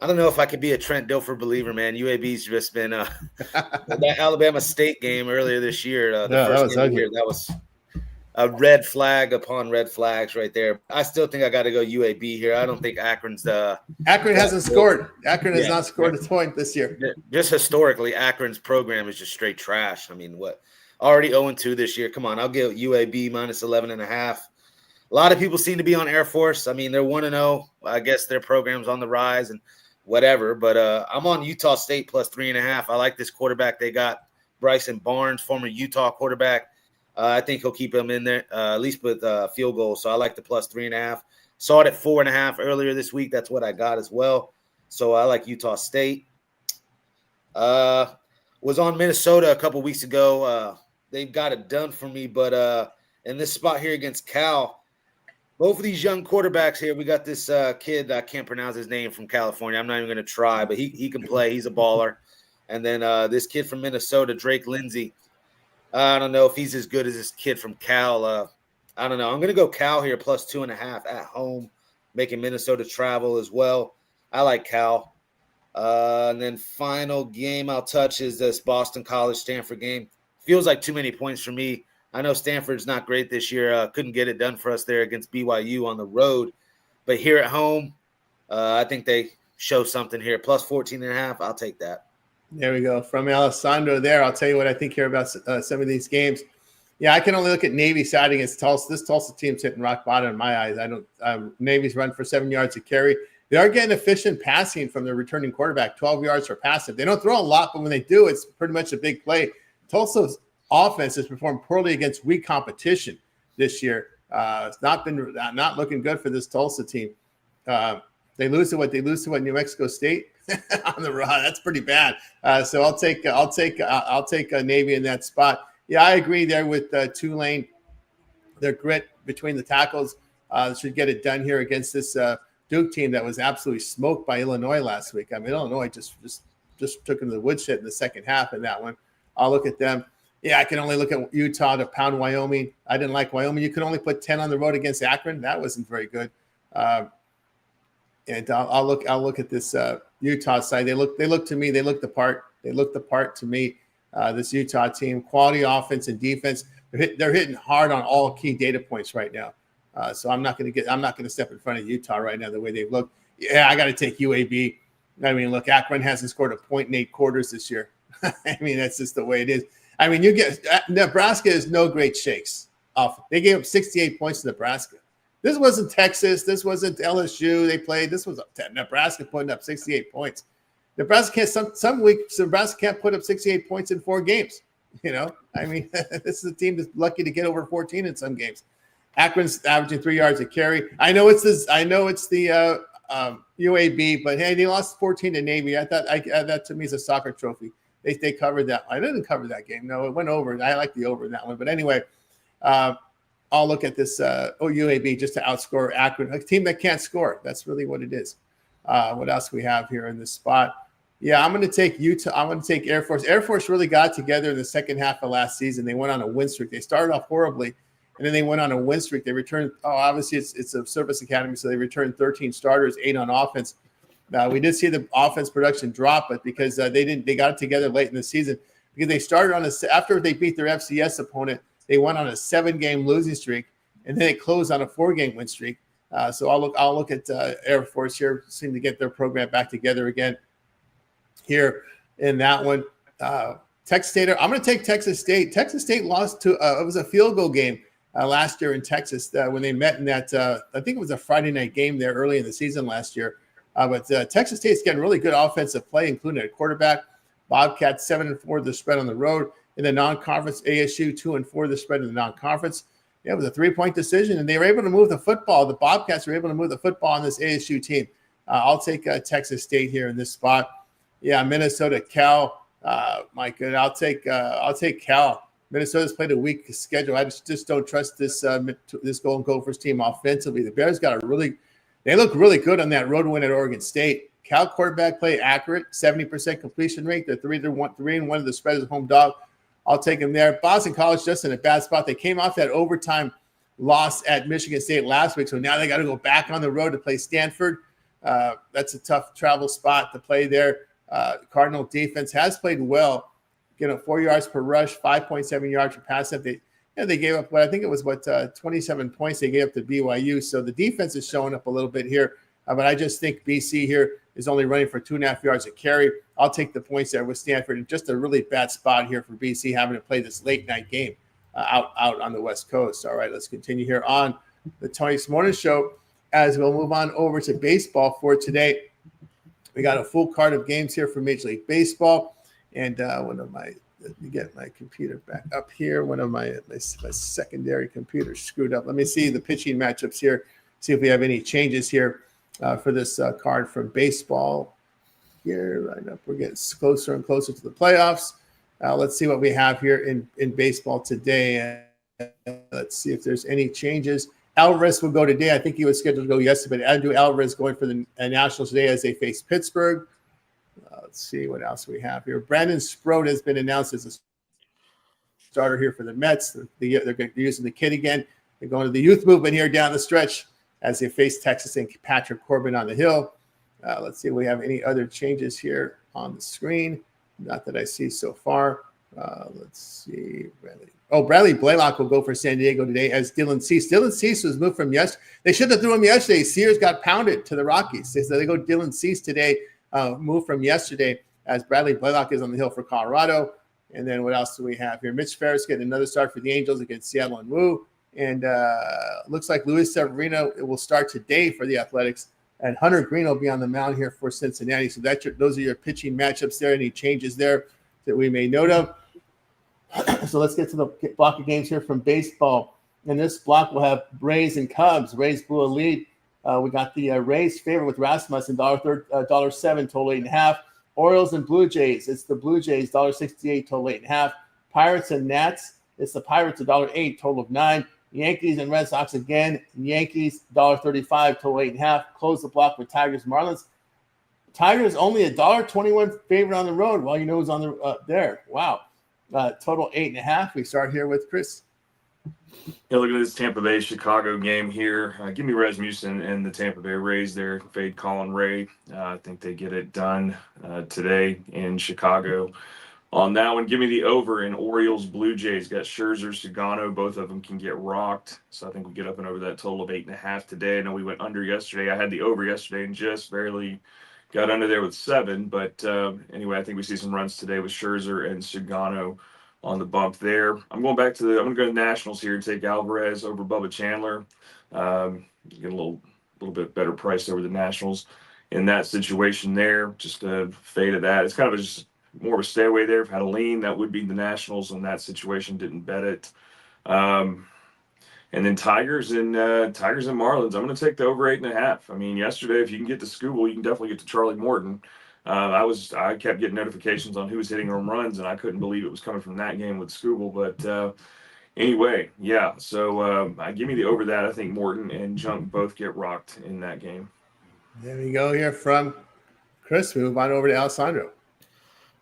I don't know if I could be a Trent Dilfer believer, man. UAB's just been that Alabama State game earlier this year. That was ugly. That was a red flag upon red flags right there. I still think I got to go UAB here. I don't think Akron's Akron hasn't scored. Akron has not scored a point this year. Just historically, Akron's program is just straight trash. I mean, what? Already 0-2 this year. Come on, I'll give UAB -11.5. A lot of people seem to be on Air Force. I mean, they're 1-0. I guess their program's on the rise and whatever. But I'm on Utah State +3.5. I like this quarterback they got, Bryson Barnes, former Utah quarterback. I think he'll keep him in there, at least with field goals. So I like the +3.5. Saw it at 4.5 earlier this week. That's what I got as well. So I like Utah State. Was on Minnesota a couple weeks ago. They've got it done for me. But in this spot here against Cal, both of these young quarterbacks here, we got this kid, I can't pronounce his name, from California. I'm not even going to try, but he can play. He's a baller. And then this kid from Minnesota, Drake Lindsey. I don't know if he's as good as this kid from Cal. I don't know. I'm going to go Cal here +2.5 at home, making Minnesota travel as well. I like Cal. And then final game I'll touch is this Boston College Stanford game. Feels like too many points for me. I know Stanford's not great this year. Couldn't get it done for us there against BYU on the road. But here at home, I think they show something here. Plus 14.5. I'll take that. There we go. From Alessandro there. I'll tell you what I think here about some of these games. Yeah, I can only look at Navy side against Tulsa. This Tulsa team's hitting rock bottom in my eyes. Navy's run for 7 yards a carry. They are getting efficient passing from their returning quarterback, 12 yards per pass. They don't throw a lot, but when they do, it's pretty much a big play. Tulsa's offense has performed poorly against weak competition this year. It's not looking good for this Tulsa team. They lose to New Mexico State on the run. That's pretty bad. So I'll take Navy in that spot. Yeah, I agree there with Tulane. Their grit between the tackles should get it done here against this Duke team that was absolutely smoked by Illinois last week. I mean, Illinois just took them to the woodshed in the second half in that one. I'll look at them. Yeah, I can only look at Utah to pound Wyoming. I didn't like Wyoming. You could only put 10 on the road against Akron. That wasn't very good. And I'll look at this Utah side. They look to me. They look the part. They look the part to me. This Utah team, quality offense and defense. They're hitting hard on all key data points right now. So I'm not going to step in front of Utah right now the way they've looked. Yeah, I got to take UAB. I mean, look, Akron hasn't scored a point in 8 quarters this year. I mean, that's just the way it is. I mean, Nebraska is no great shakes. They gave up 68 points to Nebraska. This wasn't Texas. This wasn't LSU. They played. This was Nebraska putting up 68 points. Nebraska can't. Some weeks Nebraska can't put up 68 points in 4 games. You know, I mean, this is a team that's lucky to get over 14 in some games. Akron's averaging 3 yards a carry. I know it's the UAB, but hey, they lost 14 to Navy. I thought that to me is a soccer trophy. They covered that. I didn't cover that game. No, it went over. I like the over in that one. But anyway, I'll look at this UAB just to outscore Akron, a team that can't score. That's really what it is. What else we have here in this spot? Yeah, I'm going to take Utah. I'm going to take Air Force. Air Force really got together in the second half of last season. They went on a win streak. They started off horribly, and then they went on a win streak. They returned. Obviously, it's a service academy, so they returned 13 starters, 8 on offense. We did see the offense production drop, but because they got it together late in the season, because they started on after they beat their FCS opponent, they went on a 7-game losing streak, and then they closed on a 4-game win streak. So I'll look at Air Force here, seem to get their program back together again here in that one. Texas State. I'm going to take Texas State. Texas State lost to it was a field goal game last year in Texas when they met in that I think it was a Friday night game there early in the season last year. But Texas State's getting really good offensive play, including a quarterback. Bobcats 7-4 the spread on the road. In the non-conference, ASU 2-4 the spread in the non-conference. Yeah, it was a 3-point decision, and they were able to move the football. The Bobcats were able to move the football on this ASU team. I'll take Texas State here in this spot. Yeah, Minnesota, Cal. My good, I'll take Cal. Minnesota's played a weak schedule. I just don't trust this Golden Gophers team offensively. The Bears they look really good on that road win at Oregon State. Cal quarterback play accurate, 70% completion rate. They're 3-1 of the spread as a home dog. I'll take them there. Boston College just in a bad spot. They came off that overtime loss at Michigan State last week, so now they got to go back on the road to play Stanford. That's a tough travel spot to play there. Cardinal defense has played well. 4 yards per rush, 5.7 yards per pass. They gave up 27 points they gave up to BYU. So the defense is showing up a little bit here. But I just think BC here is only running for 2.5 yards a carry. I'll take the points there with Stanford. And just a really bad spot here for BC having to play this late night game out on the West Coast. All right, let's continue here on the Tony's Morning Show as we'll move on over to baseball for today. We got a full card of games here for Major League Baseball. And let me get my computer back up here. One of my secondary computers screwed up. Let me see the pitching matchups here, see if we have any changes here for this card from baseball here. Right up, we're getting closer and closer to the playoffs. Let's see what we have here in baseball today. Let's see if there's any changes. Alvarez will go today. I think he was scheduled to go yesterday, but Andrew Alvarez going for the Nationals today as they face Pittsburgh. Let's see what else we have here. Brandon Sproat has been announced as a starter here for the Mets. They're using the kid again. They're going to the youth movement here down the stretch as they face Texas and Patrick Corbin on the hill. Let's see if we have any other changes here on the screen. Not that I see so far. Let's see. Oh, Bradley Blaylock will go for San Diego today as Dylan Cease. Dylan Cease was moved from yesterday. They should have threw him yesterday. Sears got pounded to the Rockies. So they go Dylan Cease today, moved from yesterday as Bradley Blaylock is on the hill for Colorado. And then what else do we have here? Mitch Ferris getting another start for the Angels against Seattle and Woo. And looks like Luis Severino will start today for the Athletics. And Hunter Green will be on the mound here for Cincinnati. So those are your pitching matchups there. Any changes there that we may note of? So let's get to the block of games here from baseball. In this block, we'll have Rays and Cubs. Rays blew a lead. We got the Rays favorite with Rasmussen, $7, total 8.5. Orioles and Blue Jays. It's the Blue Jays, $1.68, total 8.5. Pirates and Nats. It's the Pirates, $1.08, total of 9. Yankees and Red Sox again. Yankees, $1.35, total 8.5. Close the block with Tigers Marlins. Tigers only $1.21 favorite on the road. Well, you know who's on the there. Wow. Total 8.5. We start here with Chris. Yeah, look at this Tampa Bay Chicago game here. Give me Rasmussen and the Tampa Bay Rays there. Fade Colin Ray. I think they get it done today in Chicago. On that one, give me the over in Orioles Blue Jays. Got Scherzer, Sugano. Both of them can get rocked. So I think we get up and over that total of 8.5 today. I know we went under yesterday. I had the over yesterday and just barely got under there with 7. But anyway, I think we see some runs today with Scherzer and Sugano on the bump there. I'm going to go to the Nationals here and take Alvarez over Bubba Chandler. Get a little bit better price over the Nationals in that situation there. Just a fade of that. It's kind of just more of a stay away there. If I had a lean, that would be the Nationals in that situation. Didn't bet it. And then Tigers and Marlins. I'm going to take the over 8.5. I mean, yesterday, if you can get to Skubal, you can definitely get to Charlie Morton. I kept getting notifications on who was hitting home runs, and I couldn't believe it was coming from that game with Skubal. But anyway, yeah. So give me the over that. I think Morton and Junk both get rocked in that game. There we go here from Chris. We move on over to Alessandro.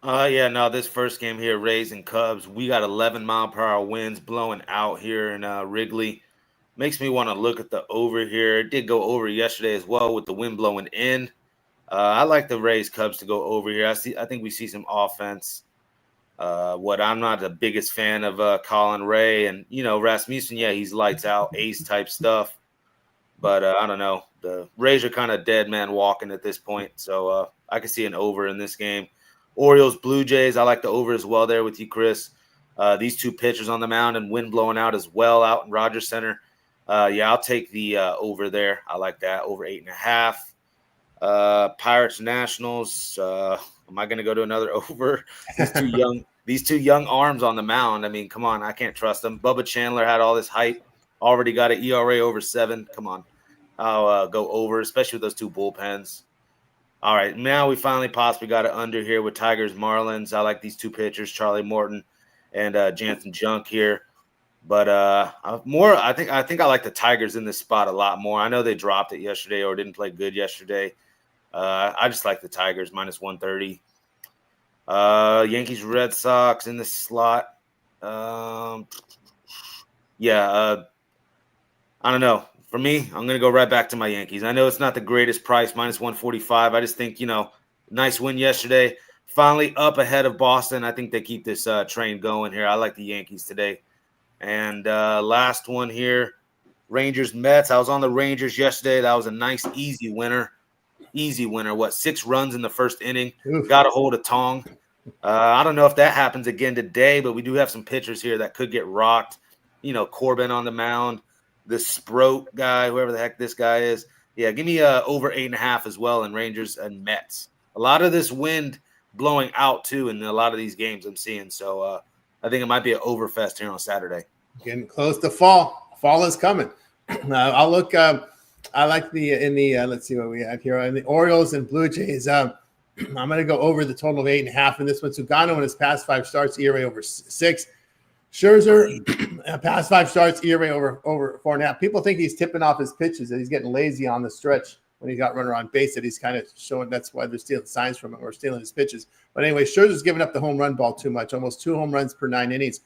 This first game here, Rays and Cubs, we got 11-mile-per-hour winds blowing out here in Wrigley. Makes me want to look at the over here. It did go over yesterday as well with the wind blowing in. I like the Rays Cubs to go over here. I think we see some offense. I'm not the biggest fan of Colin Ray and Rasmussen. Yeah, he's lights out, ace type stuff. But I don't know. The Rays are kind of dead man walking at this point, so I can see an over in this game. Orioles, Blue Jays, I like the over as well there with you, Chris. These two pitchers on the mound and wind blowing out as well out in Rogers Center. I'll take the over there. I like that, over 8.5. Pirates, Nationals. Am I going to go to another over? These two young arms on the mound. I mean, come on, I can't trust them. Bubba Chandler had all this hype. Already got an ERA over 7. Come on. I'll go over, especially with those two bullpens. All right, now we finally possibly got it under here with Tigers, Marlins. I like these two pitchers, Charlie Morton and Jansen Junk here. But I think I like the Tigers in this spot a lot more. I know they dropped it yesterday or didn't play good yesterday. I just like the Tigers, minus 130. Yankees, Red Sox in the slot. I don't know. For me, I'm going to go right back to my Yankees. I know it's not the greatest price, minus 145. I just think, nice win yesterday. Finally up ahead of Boston. I think they keep this train going here. I like the Yankees today. And last one here, Rangers, Mets. I was on the Rangers yesterday. That was a nice, easy winner. Easy winner. 6 runs in the first inning. Got a hold of Tong. I don't know if that happens again today, but we do have some pitchers here that could get rocked. Corbin on the mound. The Sproat guy, whoever the heck this guy is. Yeah, give me over 8.5 as well in Rangers and Mets. A lot of this wind blowing out, too, in a lot of these games I'm seeing. So I think it might be an overfest here on Saturday. Getting close to fall. Fall is coming. I'll look. I like let's see what we have here. In the Orioles and Blue Jays, I'm going to go over the total of 8.5 in this one. Sugano in his past 5 starts, ERA over 6. Scherzer, past 5 starts, ERA over 4.5. People think he's tipping off his pitches, that he's getting lazy on the stretch when he got runner on base, that he's kind of showing that's why they're stealing signs from him or stealing his pitches. But anyway, Scherzer's giving up the home run ball too much, almost 2 home runs per 9 innings.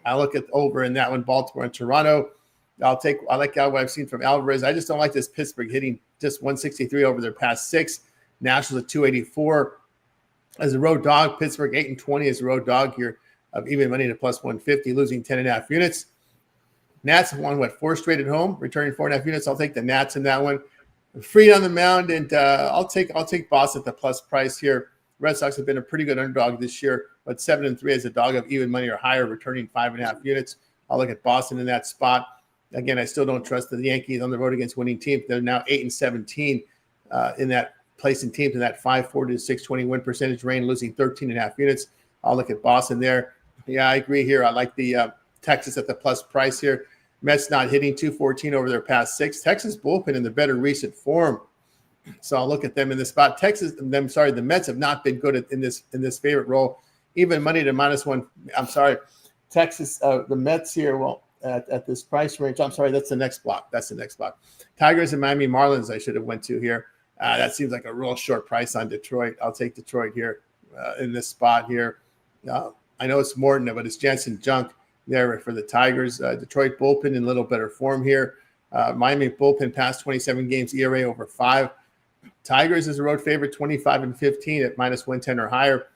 I look at over in that one, Baltimore and Toronto. I like what I've seen from Alvarez. I just don't like this Pittsburgh hitting just 163 over their past 6. Nationals at 284. As a road dog, Pittsburgh 8-20 as a road dog here. of even money to plus 150, losing 10.5 units. Nats have won, 4 straight at home, returning 4.5 units. I'll take the Nats in that one. Freed on the mound, and I'll take Boston at the plus price here. Red Sox have been a pretty good underdog this year, but 7-3 as a dog of even money or higher, returning 5.5 units. I'll look at Boston in that spot. Again, I still don't trust the Yankees on the road against winning teams. They're now 8-17 in that placing teams in that 540 to 620 win percentage range, losing 13.5 units. I'll look at Boston there. Yeah, I agree here. I like the Texas at the plus price here. Mets not hitting 214 over their past 6. Texas bullpen in the better recent form. So I'll look at them in this spot. The Mets have not been good in this favorite role. Even money to -1. I'm sorry, Texas. The Mets here. Well, at this price range. I'm sorry, that's the next block. Tigers and Miami Marlins. I should have went to here. That seems like a real short price on Detroit. I'll take Detroit here in this spot here. I know it's Morton, but it's Jensen Junk there for the Tigers. Detroit bullpen in a little better form here. Miami bullpen past 27 games, ERA over 5. Tigers is a road favorite, 25-15 at -110 or higher.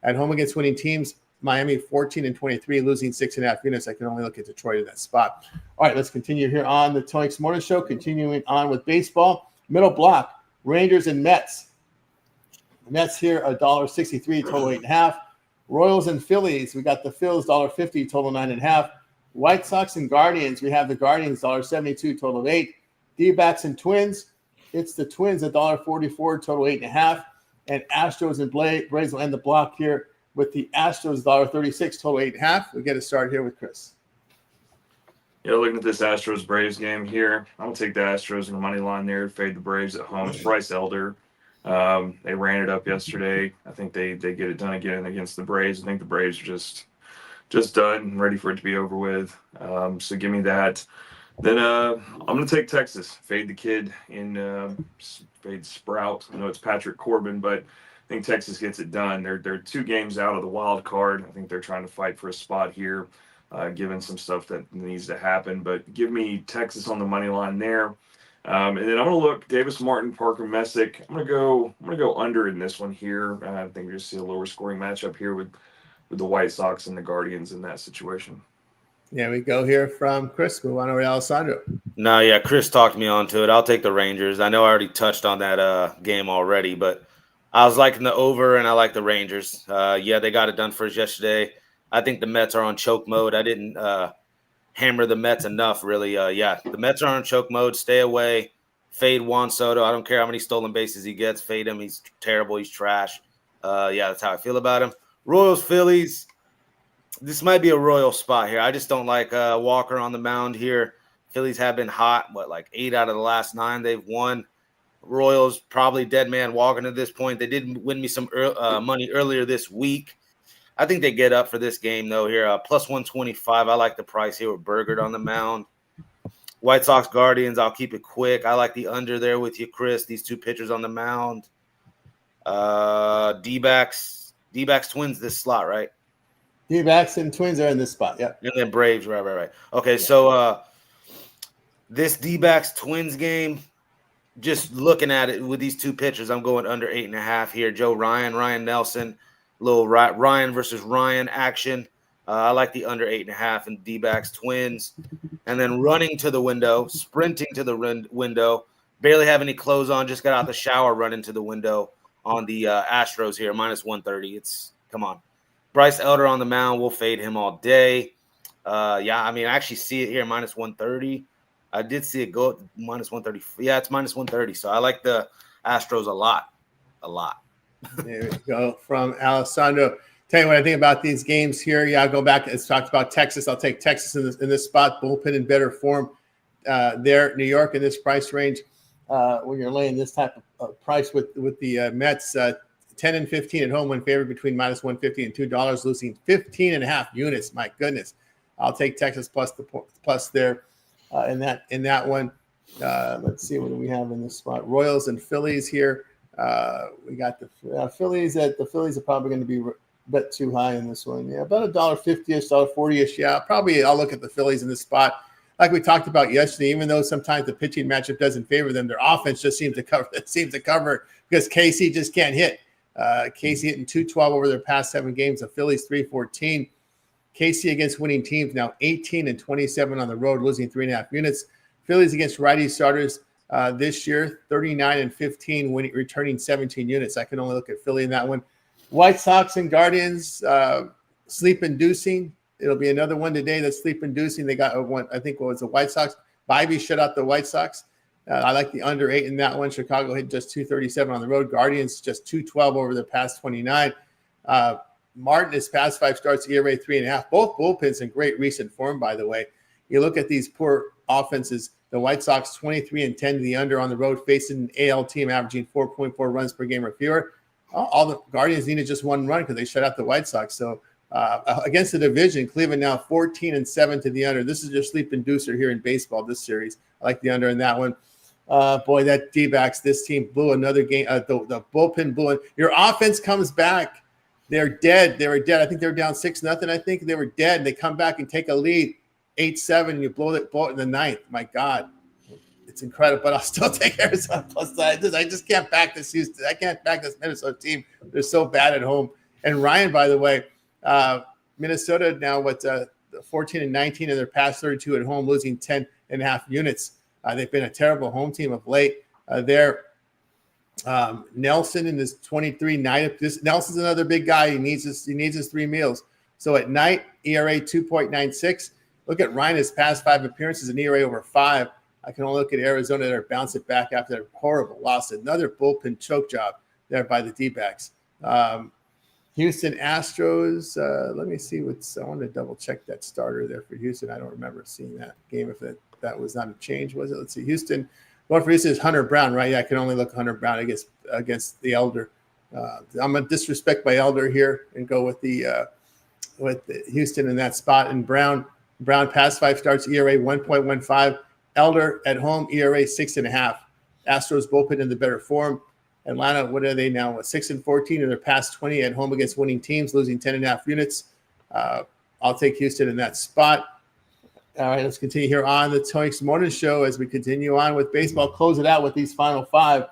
At home against winning teams, Miami 14-23, losing 6.5 units. I can only look at Detroit in that spot. All right, let's continue here on the Toinks Morning Show. Continuing on with baseball, middle block, Rangers and Mets. Mets here $1.63, total 8.5. Royals and Phillies, we got the Phils $1.50, total 9.5. White Sox and Guardians, we have the Guardians $1.72, total of 8. D-backs and Twins, it's the Twins $1.44, total 8.5. And Astros and Braves will end the block here with the Astros $1.36, total 8.5. We get to start here with Chris. Yeah, looking at this Astros Braves game here, I'm gonna take the Astros in the money line there, fade the Braves at home. It's Bryce Elder. They ran it up yesterday. I think they get it done again against the Braves. I think the Braves are just done and ready for it to be over with. So give me that. Then I'm going to take Texas. Fade the kid in fade Sprout. I know it's Patrick Corbin, but I think Texas gets it done. They're 2 games out of the wild card. I think they're trying to fight for a spot here, given some stuff that needs to happen. But give me Texas on the money line there. And then I'm gonna look Davis Martin, Parker Messick. I'm gonna go under in this one here. I think we're gonna see a lower scoring matchup here with the White Sox and the Guardians in that situation. Yeah, we go here from Chris. Move on over to Alessandro. No, yeah, Chris talked me onto it. I'll take the Rangers. I know I already touched on that game already, but I was liking the over and I like the Rangers. Yeah, they got it done for us yesterday. I think the Mets are on choke mode. I didn't hammer the Mets enough, really. Yeah, the Mets are on choke mode. Stay away. Fade Juan Soto. I don't care how many stolen bases he gets. Fade him. He's terrible. He's trash. Yeah, that's how I feel about him. Royals, Phillies. This might be a Royal spot here. I just don't like Walker on the mound here. Phillies have been hot. Like 8 out of the last 9 they've won. Royals probably dead man walking at this point. They did win me some money earlier this week. I think they get up for this game, though, here. Plus 125. I like the price here with Burgard on the mound. White Sox Guardians, I'll keep it quick. I like the under there with you, Chris. These 2 pitchers on the mound. D-backs Twins this slot, right? D-backs and Twins are in this spot, yeah. And then Braves, right. Okay, so this D-backs Twins game, just looking at it with these 2 pitchers, I'm going under 8.5 here. Joe Ryan Nelson. Little Ryan versus Ryan action. I like the under 8.5 and D-backs Twins. And then running to the window, sprinting to the window, barely have any clothes on, just got out the shower, running to the window on the Astros here, minus 130. Come on. Bryce Elder on the mound, we'll fade him all day. Yeah, I mean, I actually see it here, minus 130. I did see it go minus 130. Yeah, it's minus 130. So I like the Astros a lot. There we go from Alessandro. Tell you what I think about these games here. Yeah, I'll go back. It's talked about Texas. I'll take Texas in this spot. Bullpen in better form there. New York in this price range. When you're laying this type of price with the Mets, 10-15 at home, when favored between minus 150 and $2, losing 15.5 units. My goodness, I'll take Texas plus there in that one. Let's see what do we have in this spot. Royals and Phillies here. We got the Phillies. The Phillies are probably going to be a bit too high in this one. Yeah, about $1.50-ish, $1.40-ish. Yeah, probably I'll look at the Phillies in this spot. Like we talked about yesterday, even though sometimes the pitching matchup doesn't favor them, their offense just seems to cover because KC just can't hit. KC hitting 212 over their past 7 games. The Phillies 314. KC against winning teams, now 18-27 on the road, losing 3.5 units. Phillies against righty starters this year, 39-15, returning 17 units. I can only look at Philly in that one. White Sox and Guardians, sleep-inducing. It'll be another one today that's sleep-inducing. They got one, I think, what was the White Sox? Bybee shut out the White Sox. I like the under 8 in that one. Chicago hit just 237 on the road. Guardians just 212 over the past 29. Martin, his past 5 starts, ERA 3.5. Both bullpens in great recent form, by the way. You look at these poor offenses. The White Sox 23-10 to the under on the road, facing an AL team averaging 4.4 runs per game or fewer. All the Guardians needed just one run because they shut out the White Sox. So against the division, Cleveland now 14-7 to the under. This is your sleep inducer here in baseball this series. I like the under in that one. Boy, that D-backs, this team blew another game. The bullpen blew it. Your offense comes back. They're dead. They were dead. I think they were down 6-0. I think they were dead. They come back and take a lead, 8-7. You blow it in the ninth. My God, it's incredible. But I'll still take Arizona plus. I just can't back this Houston. I can't back this Minnesota team. They're so bad at home. And Ryan, by the way, Minnesota now 14-19 in their past 32 at home, losing 10.5 units. They've been a terrible home team of late. Nelson in his 23 night. Nelson's another big guy. He needs his 3 meals. So at night, ERA 2.96. Look at Ryan, his past 5 appearances, an ERA over 5. I can only look at Arizona. They're bouncing back after that horrible loss. Another bullpen choke job there by the D-backs. Houston Astros. Let me see I want to double check that starter there for Houston. I don't remember seeing that game. If that was not a change, was it? Let's see. Houston. Going for Houston is Hunter Brown, right? Yeah, I can only look Hunter Brown against the Elder. I'm gonna disrespect my Elder here and go with the Houston in that spot. And Brown past 5 starts, ERA 1.15. Elder at home, ERA 6.5. Astros bullpen in the better form. Atlanta, what are they now? 6-14 in their past 20 at home against winning teams, losing 10.5 units. I'll take Houston in that spot. All right, let's continue here on the Tony's Morning Show as we continue on with baseball. Close it out with these final 5.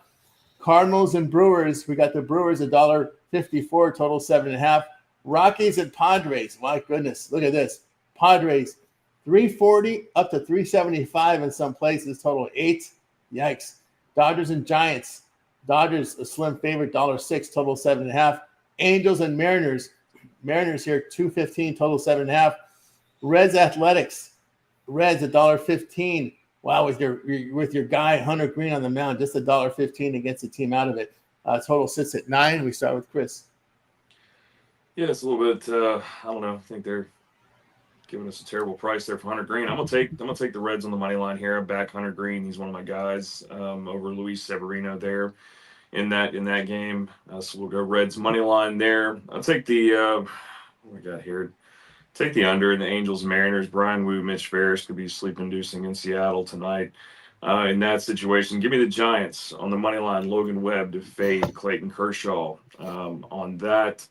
Cardinals and Brewers. We got the Brewers $1.54, total 7.5. Rockies and Padres. My goodness, look at this. Padres 340 up to 375 in some places, total 8. Yikes. Dodgers and Giants. Dodgers a slim favorite, $1.06, total 7.5. Angels and Mariners. Mariners here 215, total 7.5. Reds Athletics. Reds $1.15. Wow, with your guy Hunter Green on the mound, just $1.15 against the team out of it. Total sits at 9. We start with Chris. Yeah, it's a little bit. I don't know. I think they're giving us a terrible price there for Hunter Green. I'm gonna take the Reds on the money line here. I back Hunter Green. He's one of my guys over Luis Severino there in that game. So we'll go Reds money line there. I'll take the what we got here. Take the under in the Angels Mariners. Brian Wu, Mitch Ferris could be sleep-inducing in Seattle tonight. In that situation, give me the Giants on the money line. Logan Webb to fade Clayton Kershaw. On that,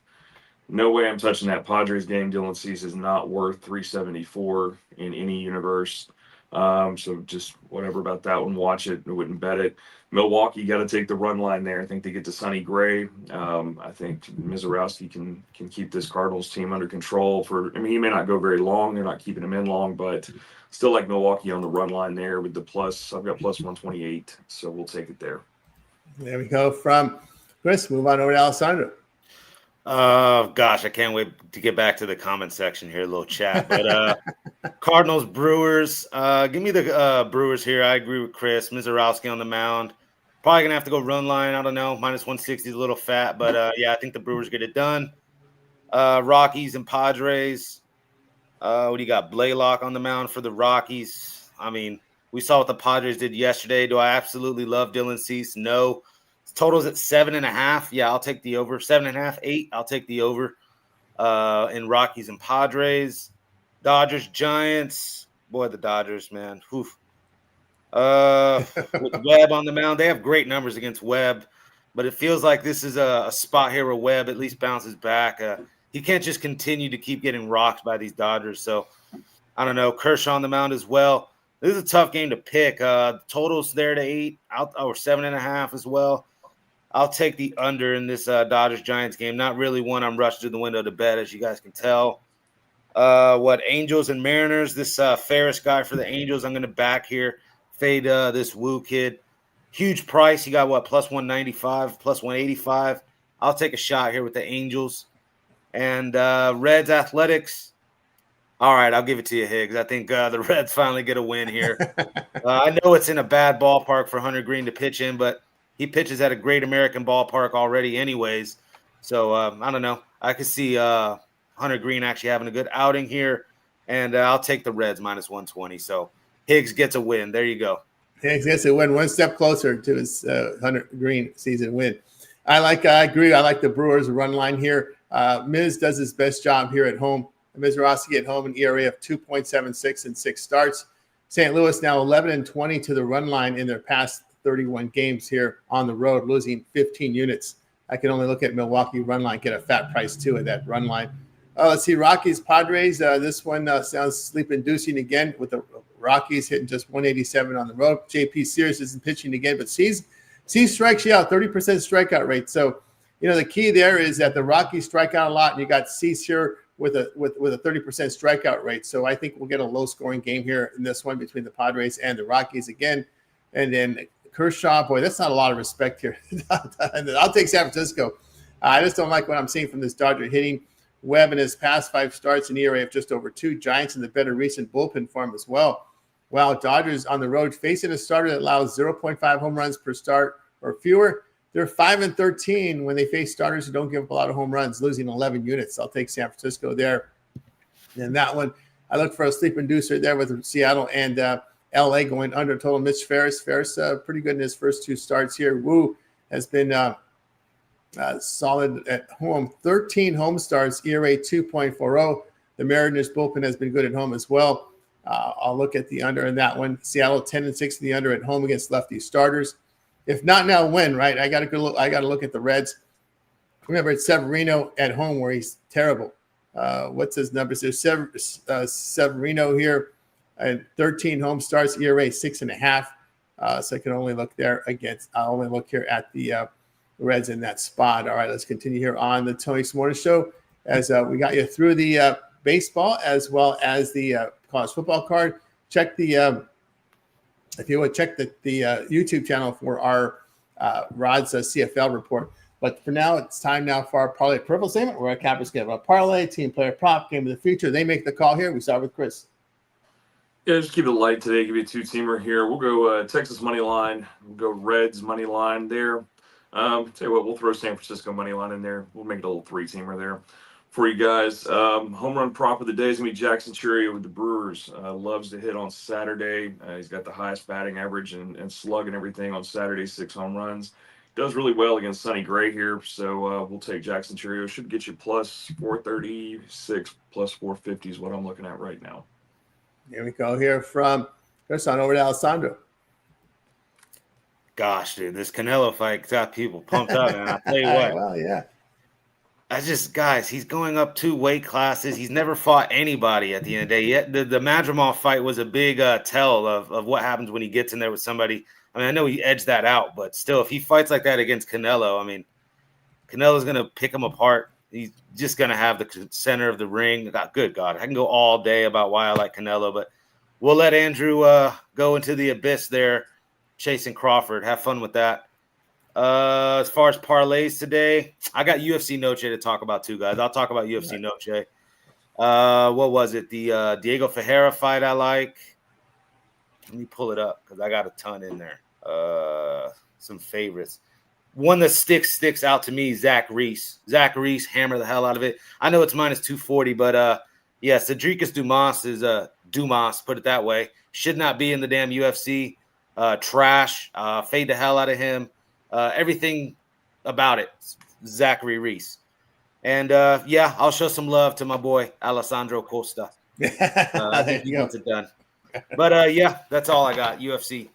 no way I'm touching that Padres game. Dylan Cease is not worth 374 in any universe. So just whatever about that one. Watch it. I wouldn't bet it. Milwaukee got to take the run line there. I think they get to Sonny Gray. I think Mizorowski can keep this Cardinals team under control he may not go very long. They're not keeping him in long, but still like Milwaukee on the run line there with the plus. I've got plus 128, so we'll take it there. There we go from Chris. Move on over to Alessandro. Gosh, I can't wait to get back to the comment section here, a little chat. But Cardinals, Brewers. Give me the Brewers here. I agree with Chris. Mizorowski on the mound. Probably gonna have to go run line. I don't know. Minus 160 is a little fat, but yeah, I think the Brewers get it done. Rockies and Padres. What do you got? Blaylock on the mound for the Rockies. I mean, we saw what the Padres did yesterday. Do I absolutely love Dylan Cease? No. Totals at 7.5. Yeah, I'll take the over. 7.5, 8. I'll take the over. In Rockies and Padres. Dodgers, Giants. Boy, the Dodgers, man. Oof. With Webb on the mound, they have great numbers against Webb, but it feels like this is a spot here where Webb at least bounces back. He can't just continue to keep getting rocked by these Dodgers. So I don't know. Kershaw on the mound as well. This is a tough game to pick. Totals there to 8 or 7.5 as well. I'll take the under in this Dodgers-Giants game. Not really one I'm rushed to the window to bet, as you guys can tell. Angels and Mariners. This Ferris guy for the Angels, I'm going to back here. Fade this Woo kid. Huge price. He got what, plus 195, plus 185. I'll take a shot here with the Angels. And Reds Athletics. All right, I'll give it to you, Higgs. I think the Reds finally get a win here. I know it's in a bad ballpark for Hunter Green to pitch in, but he pitches at a great American ballpark already anyways. So, I don't know. I could see Hunter Green actually having a good outing here, and I'll take the Reds minus 120. So Higgs gets a win. There you go. Higgs gets a win, one step closer to his Hunter Green season win. I agree. I like the Brewers run line here. Miz does his best job here at home. Miz Rossi at home, an ERA of 2.76 in 6 starts. St. Louis now 11-20 to the run line in their past 31 games here on the road, losing 15 units. I can only look at Milwaukee run line, get a fat price too at that run line. Let's see, Rockies, Padres. This one sounds sleep-inducing again with the Rockies hitting just 187 on the road. JP Sears isn't pitching again, but Cease strikes you out, 30% strikeout rate. So, the key there is that the Rockies strike out a lot, and you got Cease here with a 30% strikeout rate. So I think we'll get a low-scoring game here in this one between the Padres and the Rockies again. And then Kershaw, boy, that's not a lot of respect here. I'll take San Francisco. I just don't like what I'm seeing from this Dodger hitting. Webb in his past 5 starts, an ERA of just over 2. Giants in the better recent bullpen form as well. While Dodgers on the road facing a starter that allows 0.5 home runs per start or fewer, they're 5-13 when they face starters who don't give up a lot of home runs, losing 11 units. I'll take San Francisco there. And that one, I look for a sleep inducer there with Seattle and LA going under total. Mitch Ferris. Ferris pretty good in his first 2 starts here. Woo has been solid at home. 13 home starts, ERA 2.40. The Mariners bullpen has been good at home as well. I'll look at the under in that one. Seattle 10-6 in the under at home against lefty starters. If not now, when, right? I got to look at the Reds. Remember, it's Severino at home where he's terrible. What's his numbers? There's Severino here, and 13 home starts, ERA 6.5. So I can only look there against. I'll only look here at the Reds in that spot. All right, let's continue here on the Tony Morning Show as we got you through the baseball as well as the college football card. Check the if you would check the YouTube channel for our Rod's CFL report. But for now, it's time now for our Parlay Purple segment. We're at Cappers give a parlay, team player prop, game of the future. They make the call here. We start with Chris. Yeah, just keep it light today. Give you a 2-teamer here. We'll go Texas money line. We'll go Reds money line there. Tell you what, we'll throw San Francisco money line in there. We'll make it a little 3-teamer there for you guys. Home run prop of the day is going to be Jackson Churio with the Brewers. Loves to hit on Saturday. He's got the highest batting average and slug and everything on Saturday, 6 home runs. Does really well against Sonny Gray here, so we'll take Jackson Churio. Should get you plus 436, plus 450 is what I'm looking at right now. Here we go here from Chris on over to Alessandro. Gosh, dude, this Canelo fight got people pumped up, and I'll tell you what. Well, yeah. Guys, he's going up 2 weight classes. He's never fought anybody at the end of the day. Yet the Madrimov fight was a big tell of what happens when he gets in there with somebody. I mean, I know he edged that out, but still, if he fights like that against Canelo, I mean, Canelo's going to pick him apart. He's just going to have the center of the ring. Good God, I can go all day about why I like Canelo, but we'll let Andrew go into the abyss there, chasing Crawford. Have fun with that. As far as parlays today, I got UFC Noche to talk about too, guys. I'll talk about UFC Noche. What was it? The Diego Ferreira fight I like. Let me pull it up because I got a ton in there. Some favorites. One that sticks out to me, Zach Reese. Zach Reese, hammer the hell out of it. I know it's minus 240, but yeah, Cedricus Dumas is Dumas, put it that way. Should not be in the damn UFC. Trash. Fade the hell out of him. Everything about it, Zachary Reese. And, yeah, I'll show some love to my boy, Alessandro Costa. I think he wants it done. But, yeah, that's all I got, UFC.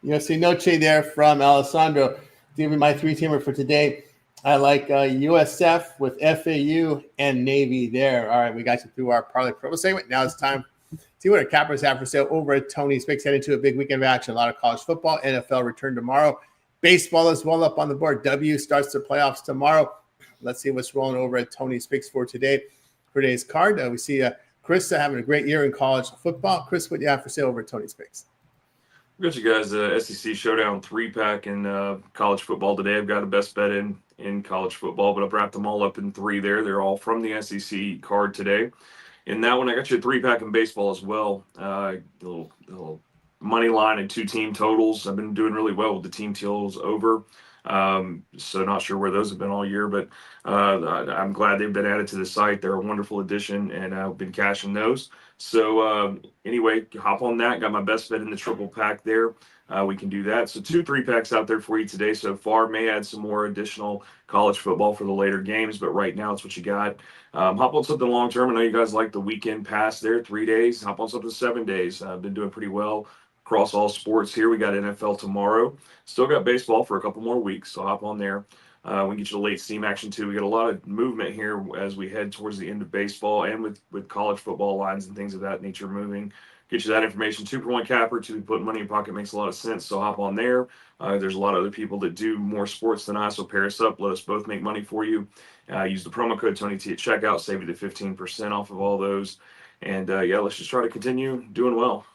UFC Noche there from Alessandro. Giving my 3-teamer for today. I like USF with FAU and Navy there. All right, we got you through our Parlay Purple segment. Now it's time to see what our cappers have for sale over at Tony's Picks. Heading to a big weekend of action. A lot of college football. NFL return tomorrow. Baseball is well up on the board. W starts the playoffs tomorrow. Let's see what's rolling over at Tony's Picks for today. For today's card, we see Chris having a great year in college football. Chris, what do you have for sale over at Tony's Picks? I got you guys SEC Showdown 3-pack in college football today. I've got a best bet in college football, but I've wrapped them all up in 3 there. They're all from the SEC card today. In that one, I got you a 3-pack in baseball as well. Little money line and 2 team totals. I've been doing really well with the team totals over. So not sure where those have been all year, but I'm glad they've been added to the site. They're a wonderful addition, and I've been cashing those. So anyway, hop on that. Got my best bet in the triple pack there. We can do that. So 2 3-packs out there for you today so far. May add some more additional college football for the later games, but right now it's what you got. Hop on something long term. I know you guys like the weekend pass there, 3 days. Hop on something 7 days. I've been doing pretty well across all sports here. We got NFL tomorrow. Still got baseball for a couple more weeks, so hop on there. We can get you the late steam action too. We got a lot of movement here as we head towards the end of baseball and with college football lines and things of that nature moving. Get you that information. 2-for-1 capper to put money in your pocket makes a lot of sense. So hop on there. There's a lot of other people that do more sports than I, so pair us up. Let us both make money for you. Use the promo code TonyT at checkout. Save you the 15% off of all those. And let's just try to continue doing well.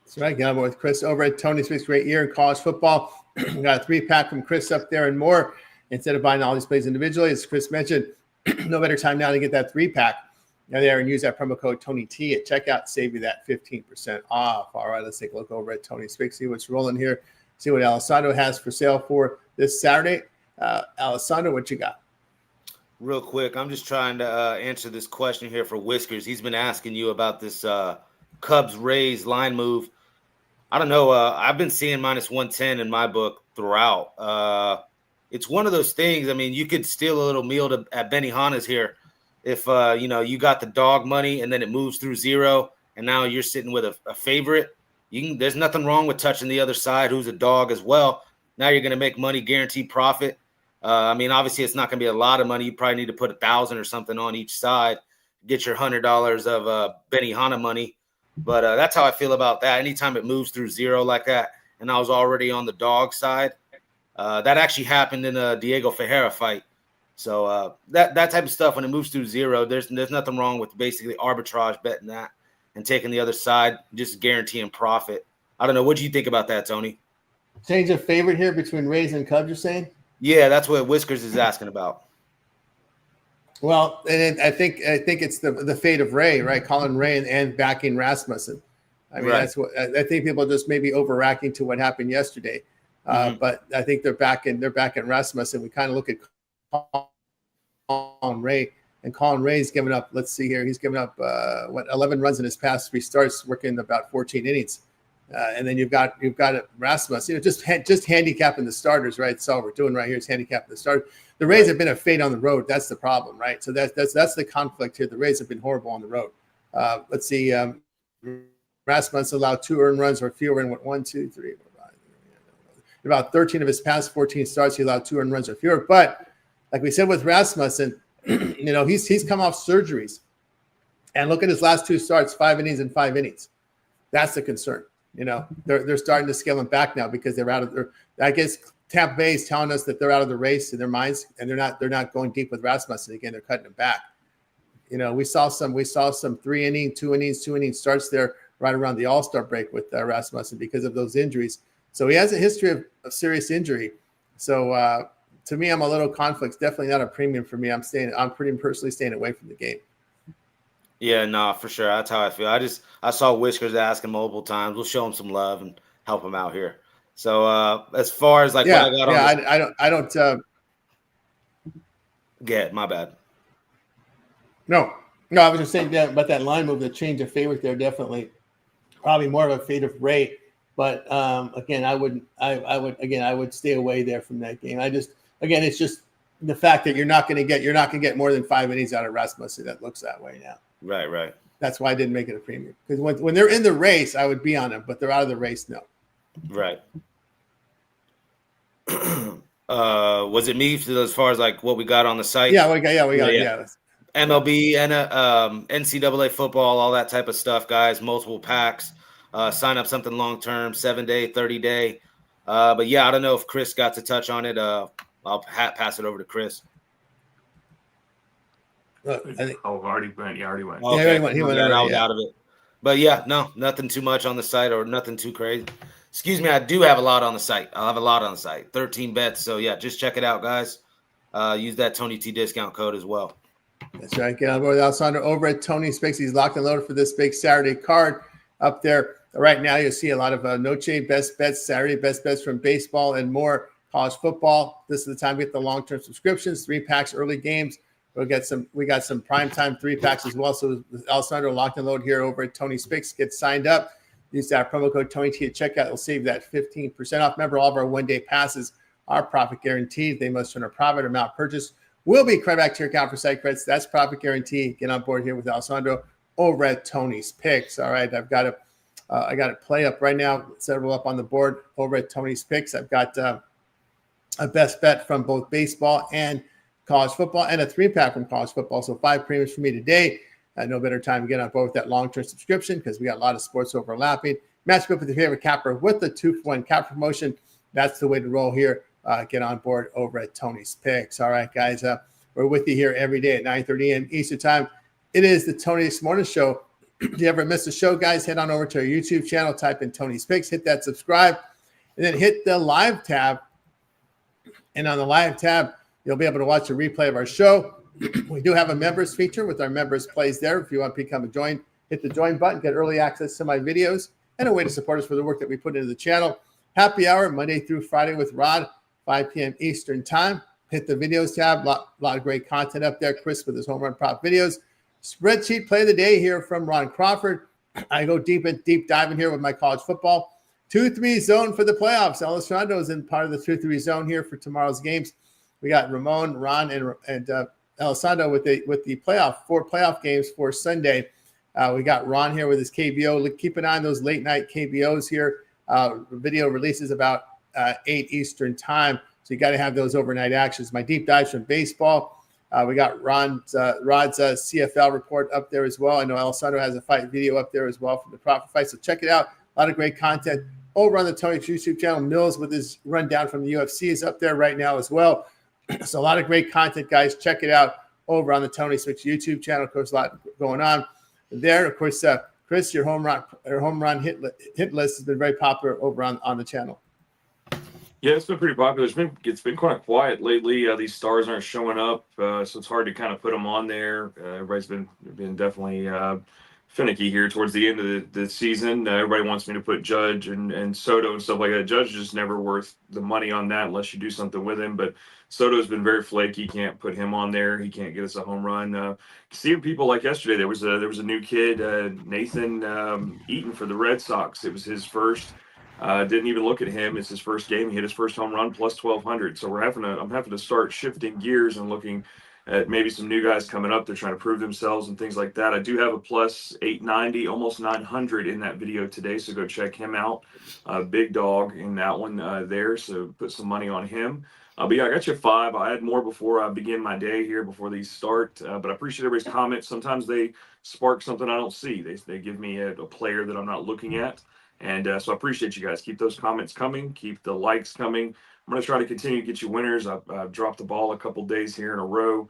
That's right. Got with Chris over at Tony's Picks. Great year in college football. Got a 3-pack from Chris up there and more. Instead of buying all these plays individually, as Chris mentioned, no better time now to get that 3-pack. Now there and use that promo code TonyT at checkout. Save you that 15% off. All right, let's take a look over at Tony's Picks. See what's rolling here. See what Alessandro has for sale for this Saturday. Alessandro, what you got? Real quick, I'm just trying to answer this question here for Whiskers. He's been asking you about this Cubs-Rays line move. I don't know. I've been seeing -110 in my book throughout. It's one of those things. I mean, you could steal a little meal at Benihana's here if, you got the dog money and then it moves through 0 and now you're sitting with a favorite. There's nothing wrong with touching the other side who's a dog as well. Now you're going to make money, guaranteed profit. Obviously it's not going to be a lot of money. You probably need to put 1,000 or something on each side, get your $100 of Benihana money. But that's how I feel about that. Anytime it moves through 0 like that, and I was already on the dog side, that actually happened in a Diego Ferreira fight. So that type of stuff, when it moves through 0, there's nothing wrong with basically arbitrage betting that and taking the other side, just guaranteeing profit. I don't know. What do you think about that, Tony? Change of favorite here between Rays and Cubs, you're saying? Yeah, that's what Whiskers is asking about. Well, and I think it's the fate of Ray, right? Colin Ray and backing Rasmussen. I mean, That's what I think. People just maybe overreacting to what happened yesterday, but I think they're backing Rasmussen. We kind of look at Colin Ray, and Colin Ray's given up. Let's see here. He's given up 11 runs in his past 3 starts, working about 14 innings. And then you've got Rasmussen, just handicapping the starters, right? So what we're doing right here is handicapping the starters. The Rays have been a fate on the road. That's the problem, right? So that's the conflict here. The Rays have been horrible on the road. Let's see. Rasmussen allowed 2 earned runs or fewer in 1, 2, 3, 4, 5. About 13 of his past 14 starts, he allowed 2 earned runs or fewer. But like we said with Rasmussen, he's come off surgeries, and look at his last 2 starts, 5 innings and 5 innings. That's the concern. They're starting to scale him back now because they're out of their. I guess Tampa Bay is telling us that they're out of the race in their minds, and they're not going deep with Rasmussen again. They're cutting him back. We saw some 3 inning, 2 innings starts there right around the All-Star break with Rasmussen because of those injuries. So he has a history of serious injury. So to me, I'm a little conflict. Definitely not a premium for me. I'm pretty personally staying away from the game. Yeah, no, for sure. That's how I feel. I saw Whiskers ask him multiple times. We'll show him some love and help him out here. So as far as what I got on I don't get my bad. No, I was just saying about that line move, the change of favorite there, definitely probably more of a fate of Ray. But again, I would stay away there from that game. It's just the fact that you're not going to get more than 5 innings out of Rasmussen. That looks that way now. Right. That's why I didn't make it a premium, because when they're in the race, I would be on them, but they're out of the race, no. Right. Was it me as far as what we got on the site? Yeah, we got. MLB and NCAA football, all that type of stuff, guys. Multiple packs. Sign up something long term, 7-day, 30-day. But yeah, I don't know if Chris got to touch on it. I'll pass it over to Chris. I think, already went. Yeah, already went. yeah, he went. I Already, was out of it. But yeah, no, nothing too much on the site or nothing too crazy. Excuse me, I do have a lot on the site. I'll have a lot on the site. 13 bets. So yeah, just check it out, guys. Use that Tony T discount code as well. That's right. Get on board with Alessandro over at Tony's Picks. He's locked and loaded for this big Saturday card up there. Right now, you'll see a lot of Noche best bets, Saturday best bets from baseball and more college football. This is the time we get the long-term subscriptions, 3-packs, early games. We got some primetime 3-packs as well. So Alessandro locked and loaded here over at Tony's Picks. Get signed up. Use that promo code TonyT at checkout. It'll save that 15% off. Remember, all of our one-day passes are profit guaranteed. They must turn a profit amount purchased will be credit back to your account for site credits. That's profit guarantee. Get on board here with Alessandro over at Tony's Picks. All right, I got a play up right now, several up on the board over at Tony's Picks. I've got a best bet from both baseball and college football and a 3-pack from college football. So 5 premiums for me today. No better time to get on board with that long-term subscription because we got a lot of sports overlapping. Match up with your favorite capper with the 2-for-1 cap promotion. That's the way to roll here. Get on board over at Tony's Picks. All right, guys, we're with you here every day at 9:30 a.m. Eastern Time. It is the Tony This Morning Show. If you ever miss a show, guys, head on over to our YouTube channel, type in Tony's Picks, hit that subscribe, and then hit the live tab. And on the live tab, you'll be able to watch a replay of our show. We do have a members feature with our members plays there. If you want to become a join, hit the join button, get early access to my videos, and a way to support us for the work that we put into the channel. Happy hour, Monday through Friday with Rod, 5 p.m. Eastern Time. Hit the videos tab. Lot of great content up there. Chris with his home run prop videos. Spreadsheet play of the day here from Ron Crawford. I go deep dive in here with my college football. 2-3 zone for the playoffs. Alessandro is in part of the 2-3 zone here for tomorrow's games. We got Ramon, Ron, and Alessandro with the four playoff games for Sunday. We got Ron here with his KBO. Keep an eye on those late night KBOs here. Video releases about 8 Eastern Time. So you got to have those overnight actions. My deep dives from baseball. We got Rod's CFL report up there as well. I know Alessandro has a fight video up there as well from the Profit Fight. So check it out. A lot of great content over on the Tony's YouTube channel. Mills with his rundown from the UFC is up there right now as well. So a lot of great content, guys. Check it out over on the Tony's Picks YouTube channel. Of course, a lot going on there. Of course, Chris, your home run hit list has been very popular over on the channel. Yeah, it's been pretty popular. It's been quite quiet lately. These stars aren't showing up, so it's hard to kind of put them on there. Everybody's been definitely finicky here towards the end of the season. Everybody wants me to put Judge and Soto and stuff like that. Judge is just never worth the money on that unless you do something with him. But Soto's been very flaky. Can't put him on there. He can't get us a home run. Seeing people like yesterday, there was a new kid, Nathan Eaton for the Red Sox. It was his first. Didn't even look at him. It's his first game. He hit his first home run plus 1,200. So I'm having to start shifting gears and looking at maybe some new guys coming up. They're trying to prove themselves and things like that. I do have a plus 890, almost 900 in that video today. So go check him out. Big dog in that one there. So put some money on him. But yeah, I got you 5. I had more before I begin my day here, before these start. But I appreciate everybody's comments. Sometimes they spark something I don't see. They give me a player that I'm not looking at. And so I appreciate you guys. Keep those comments coming. Keep the likes coming. I'm going to try to continue to get you winners. I've dropped the ball a couple days here in a row.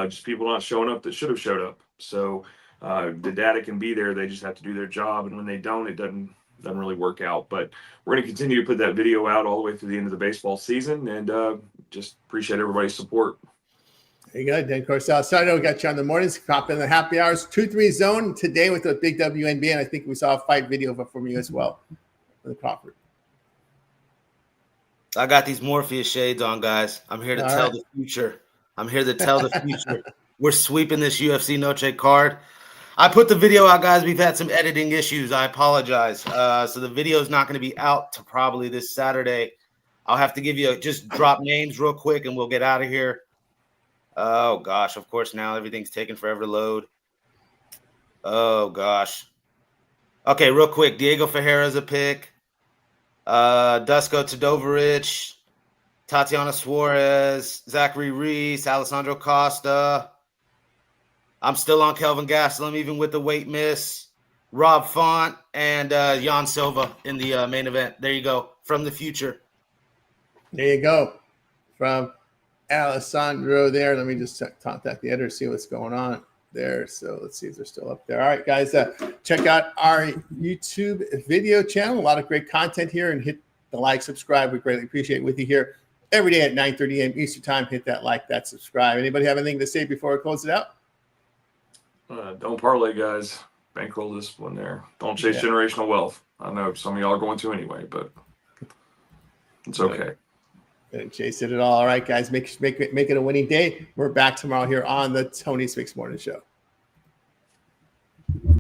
Just people not showing up that should have showed up. So the data can be there. They just have to do their job. And when they don't, it doesn't really work out. But we're going to continue to put that video out all the way through the end of the baseball season. And just appreciate everybody's support. There you go. Then, of course, Alessandro got you on the mornings. Pop in the happy hours. 2-3 zone today with the big WNBA. And I think we saw a fight video from you as well for the Crawford. I got these Morpheus shades on, guys. I'm here to tell the future. We're sweeping this UFC Noche card. I put the video out, guys. We've had some editing issues. I apologize. So the video is not going to be out to probably this Saturday. I'll have to give you just drop names real quick and we'll get out of here. Oh, gosh. Of course, now everything's taking forever to load. Oh, gosh. Okay, real quick. Diego Ferreira's a pick. Dusko Todorovic, Tatiana Suarez, Zachary Reese, Alessandro Costa. I'm still on Kelvin Gastelum, even with the weight miss. Rob Font and Jan Silva in the main event. There you go. From the future. There you go. From Alessandro there. Let me just contact the editor, see what's going on there. So let's see if they're still up there. All right, guys, check out our YouTube video channel. A lot of great content here, and hit the like, subscribe. We greatly appreciate it with you here every day at 9:30 a.m. Eastern time. Hit that like, that subscribe. Anybody have anything to say before I close it out? Don't parlay, guys. Bankroll this one there. Don't chase generational wealth. I know some of y'all are going to anyway, but it's okay. Didn't chase it at all. All right, guys, make it a winning day. We're back tomorrow here on the Tony Spix Morning Show.